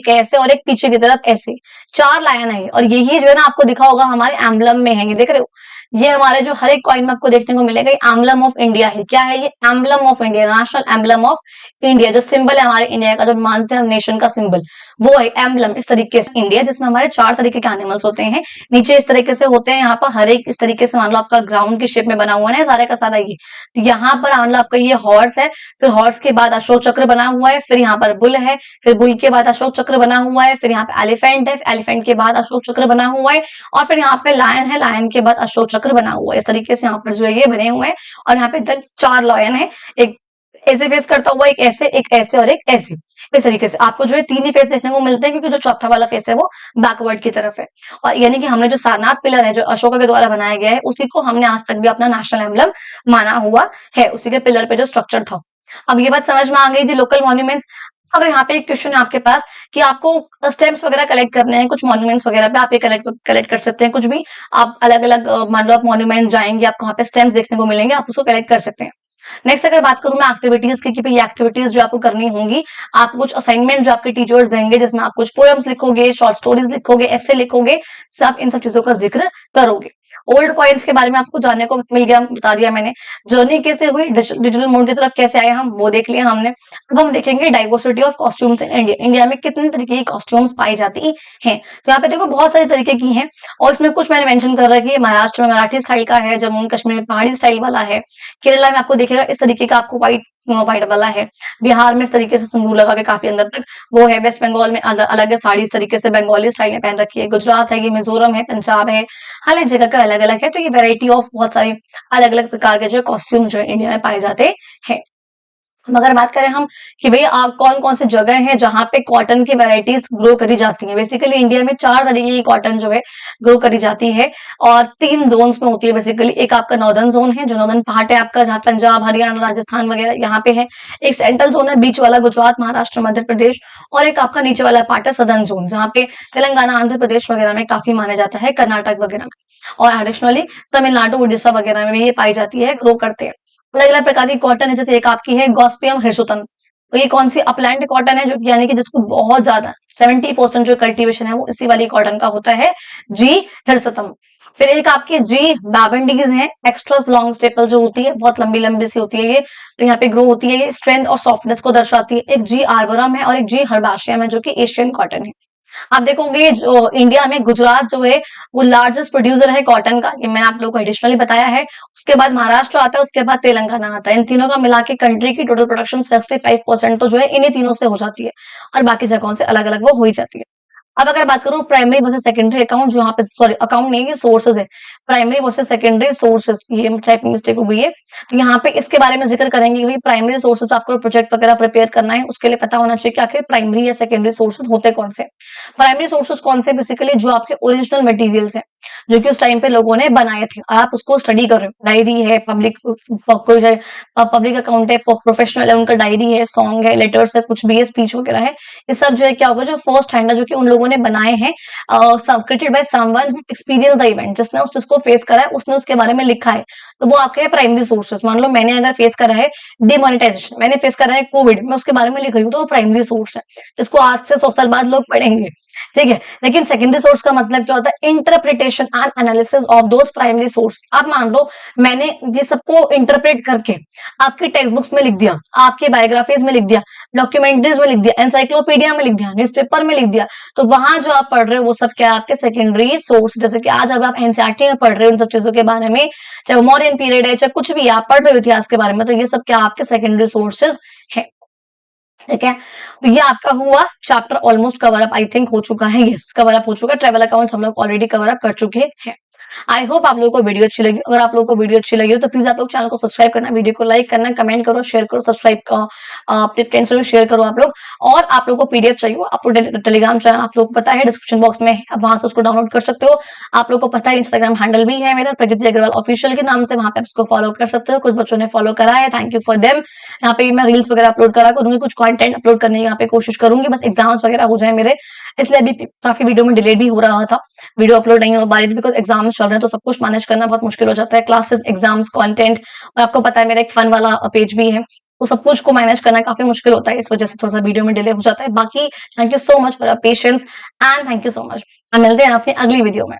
ऐसे और एक पीछे की तरफ ऐसे, 4 लायन है। और यही जो है ना आपको दिखा होगा हमारे एम्बलम में है, ये देख रहे हो, ये हमारे जो हर एक कॉइन में आपको देखने को मिलेगा, एम्बलम ऑफ इंडिया है। क्या है ये? Emblem of India, national emblem of India, जो सिंबल है हमारे इंडिया का, जो मानते हैं हम नेशन का सिंबल, वो है एम्बलम। इस तरीके से इंडिया, जिसमें हमारे 4 तरीके के एनिमल्स होते हैं, नीचे इस तरीके से होते हैं, यहाँ पर हर एक इस तरीके से, मान लो आपका ग्राउंड की शेप में बना हुआ है सारा का सारा ये। तो यहाँ पर मान लो आपका ये हॉर्स है, फिर हॉर्स के बाद अशोक चक्र बना हुआ है, फिर यहाँ पर बुल है, फिर बुल के बाद अशोक चक्र बना हुआ है, फिर यहाँ पे एलिफेंट है, एलिफेंट के बाद अशोक चक्र बना हुआ है, और फिर यहाँ पे लायन है, लायन के बाद अशोक चक्र बना हुआ है। इस तरीके से यहाँ पर जो है ये बने हुए हैं, और यहाँ पे 4 लायन है, एक ऐसे फेस करता हुआ, एक ऐसे और एक ऐसे। इस तरीके से आपको जो है 3 ही फेस देखने को मिलते हैं, क्योंकि जो चौथा वाला फेस है वो बैकवर्ड की तरफ है। और यानी कि हमने जो सारनाथ पिलर है, जो अशोका के द्वारा बनाया गया है, उसी को हमने आज तक भी अपना नेशनल एम्बलम माना हुआ है, उसी के पिलर पे जो स्ट्रक्चर था। अब ये बात समझ में आ गई जी, लोकल मॉन्यूमेंट्स। अगर यहाँ पे एक क्वेश्चन है आपके पास कि आपको स्टेम्प्स वगैरह कलेक्ट करने हैं कुछ मॉन्यूमेंट्स वगैरह पे, आप ये कलेक्ट कर सकते हैं कुछ भी। आप अलग अलग मान लो आप मॉन्यूमेंट जाएंगे, आपको वहाँ पे स्टेम्प्स देखने को मिलेंगे, आप उसको कलेक्ट कर सकते हैं। नेक्स्ट अगर बात करूं मैं एक्टिविटीज की, कि ये एक्टिविटीज जो आपको करनी होंगी, आप कुछ असाइनमेंट जो आपके टीचर्स देंगे, जिसमें आप कुछ पोएम्स लिखोगे, शॉर्ट स्टोरीज लिखोगे, ऐसे लिखोगे, सब इन सब चीजों का जिक्र करोगे। ओल्ड कॉइन्स के बारे में आपको जानने को मिल गया, बता दिया मैंने। जर्नी कैसे हुई डिजिटल मोड की तरफ, कैसे आए हम, वो देख लिया हमने। अब हम देखेंगे diversity of costumes in India, India में कितने तरीके की कॉस्ट्यूम्स पाई जाती हैं। तो यहाँ पे देखो बहुत सारे तरीके की हैं, और इसमें कुछ मैंने मेंशन कर रहा है कि महाराष्ट्र में मराठी स्टाइल का है, जम्मू कश्मीर में पहाड़ी स्टाइल वाला है, केरला में आपको दिखेगा इस तरीके का, आपको व्हाइट वाला है, बिहार में इस तरीके से सिंदूर लगा के काफी अंदर तक वो है, वेस्ट बंगाल में अलग है, साड़ी इस तरीके से बंगाली स्टाइल में पहन रखी है, गुजरात है, ये मिजोरम है, पंजाब है, हर एक जगह का अलग अलग है। तो ये वेराइटी ऑफ बहुत सारी अलग अलग प्रकार के जो कॉस्ट्यूम जो है इंडिया में पाए जाते हैं। अगर बात करें हम कि भाई कौन कौन सी जगह है जहां पे कॉटन की वैरायटीज ग्रो करी जाती हैं, बेसिकली इंडिया में 4 तरीके की कॉटन जो है ग्रो करी जाती है, और 3 जोन्स में होती है बेसिकली। एक आपका नॉर्दर्न जोन है, जो नॉर्दर्न पार्ट है आपका, जहाँ पंजाब, हरियाणा, राजस्थान वगैरह यहाँ पे है। एक सेंट्रल जोन है, बीच वाला गुजरात, महाराष्ट्र, मध्य प्रदेश, और एक आपका नीचे वाला पार्ट है सदर्न जोन, जहाँ पे तेलंगाना, आंध्र प्रदेश वगैरह में काफी माना जाता है, कर्नाटक वगैरह में, और एडिशनली तमिलनाडु, उड़ीसा वगैरह में भी ये पाई जाती है, ग्रो करते हैं। अलग अलग प्रकार की कॉटन है, जैसे एक आपकी है गॉस्पियम हिर्सुटम, तो ये कौन सी अपलैंड कॉटन है, जो यानी कि जिसको बहुत ज्यादा 70% जो कल्टीवेशन है वो इसी वाली कॉटन का होता है, जी हिर्सुटम। फिर एक आपकी जी बैबेंडीज है, एक्स्ट्रा लॉन्ग स्टेपल जो होती है, बहुत लंबी लंबी सी होती है ये, तो यहाँ पे ग्रो होती है, ये स्ट्रेंथ और सॉफ्टनेस को दर्शाती है। एक जी आर्बोरम है, और एक जी हर्बाशियम है, जो कि एशियन कॉटन है। आप देखोगे जो इंडिया में गुजरात जो है वो लार्जेस्ट प्रोड्यूसर है कॉटन का, ये मैंने आप लोगों को एडिशनली बताया है। उसके बाद महाराष्ट्र आता है, उसके बाद तेलंगाना आता है। इन तीनों का मिला के कंट्री की टोटल प्रोडक्शन 65% तो जो है इन्हीं तीनों से हो जाती है, और बाकी जगहों से अलग अलग वो हो ही जाती है। अब अगर बात करूं प्राइमरी वर्सेस सेकेंडरी अकाउंट, जो यहाँ पे सॉरी अकाउंट नहीं, ये सोर्सेज है, प्राइमरी वर्सेस सेकेंडरी सोर्सेज, ये टाइपिंग मिस्टेक हो गई है। तो यहाँ पे इसके बारे में जिक्र करेंगे कि प्राइमरी सोर्सेज आपको प्रोजेक्ट वगैरह प्रिपेयर करना है, उसके लिए पता होना चाहिए कि आखिर प्राइमरी या सेकेंडरी सोर्सेज होते कौन से। प्राइमरी सोर्सेज कौन से, बेसिकली जो आपके ओरिजिनल मटेरियल्स हैं, जो कि उस टाइम पे लोगों ने बनाए थे, आप उसको स्टडी कर रहे हो, डायरी है, पब्लिक अकाउंट है, प्रोफेशनल है, उनका डायरी है, सॉन्ग है, लेटर्स है, कुछ भी है, स्पीच वगैरह है, ये सब जो है क्या होगा, जो फर्स्ट हैंड है, जो कि उन लोगों ने बनाए हैं, created by someone who experience the event, जिसने उस चीज को फेस करा है, उसने उसके बारे में लिखा है, तो वो आपके प्राइमरी सोर्सेस। मान लो मैंने अगर फेस करा है डिमोनेटाइजेशन, मैंने फेस करा है कोविड, मैं उसके बारे में लिख रही हूँ, तो वो प्राइमरी सोर्स है, जिसको आज से 100 साल बाद लोग पढ़ेंगे, ठीक है। लेकिन सेकेंडरी सोर्स का मतलब क्या होता है, interpretation and analysis of those primary source. आप मान लो मैंने ये सबको इंटरप्रेट करके आपकी टेक्स्ट बुक्स में लिख दिया, आपकी बायोग्राफीज में लिख दिया, डॉक्यूमेंट्रीज में लिख दिया, एनसाइक्लोपीडिया में लिख दिया, न्यूज़पेपर में लिख दिया, तो वहां जो आप पढ़ रहे हो वो सब क्या है, आपके सेकेंडरी सोर्स। जैसे कि आज अब आप एनसीईआरटी में पढ़ रहे हो इन सब चीजों के बारे में, चाहे मॉडर्न पीरियड है, चाहे कुछ भी आप पढ़ रहे हो इतिहास के बारे में, तो ये सब क्या आपके सेकेंडरी सोर्सेज है, ठीक है। तो ये आपका हुआ chapter almost cover up, I think हो चुका है, यस कवर अप हो चुका है। ट्रेवल अकाउंट्स हम लोग ऑलरेडी कवर अप कर चुके हैं। आई होप आप लोगों को वीडियो अच्छी लगी। अगर आप लोगों को वीडियो अच्छी लगी हो तो प्लीज आप लोग चैनल को सब्सक्राइब करना, वीडियो को लाइक करना, कमेंट करो, शेयर करो, सब्सक्राइब करो, अपने फ्रेंड्स को शेयर करो आप लोग। और आप लोगों को पीडीएफ चाहिए, आप लोग टेलीग्राम चैनल आप लोगों को पता है डिस्क्रिप्शन बॉक्स में है, आप वहां से उसको डाउनलोड कर सकते हो। आप लोग को पता है इंस्टाग्राम हैंडल भी है मेरा, प्रगति अग्रवाल ऑफिशियल के नाम से, वहां पे आप उसको फॉलो कर सकते हो। कुछ बच्चों ने फॉलो करा है, थैंक यू फॉर देम। यहाँ पे मैं रील्स वगैरह अपलोड करा करूंगी, कुछ कंटेंट अपलोड करने की यहाँ पे कोशिश करूंगी, बस एग्जाम्स वगैरह हो जाए मेरे, इसलिए अभी काफी वीडियो में डिलेट भी हो रहा था, वीडियो अपलोड नहीं हो पा रही थी, बिकॉज एग्जाम्स चल रहे हैं, तो सब कुछ मैनेज करना बहुत मुश्किल हो जाता है, क्लासेस, एग्जाम्स, कंटेंट, और आपको पता है मेरा एक फन वाला पेज भी है, तो सब कुछ को मैनेज करना काफी मुश्किल होता है, इस वजह से थोड़ा सा वीडियो में डिले हो जाता है। बाकी thank you so much for your patience and thank you so much. हम मिलते हैं अपनी अगली वीडियो में।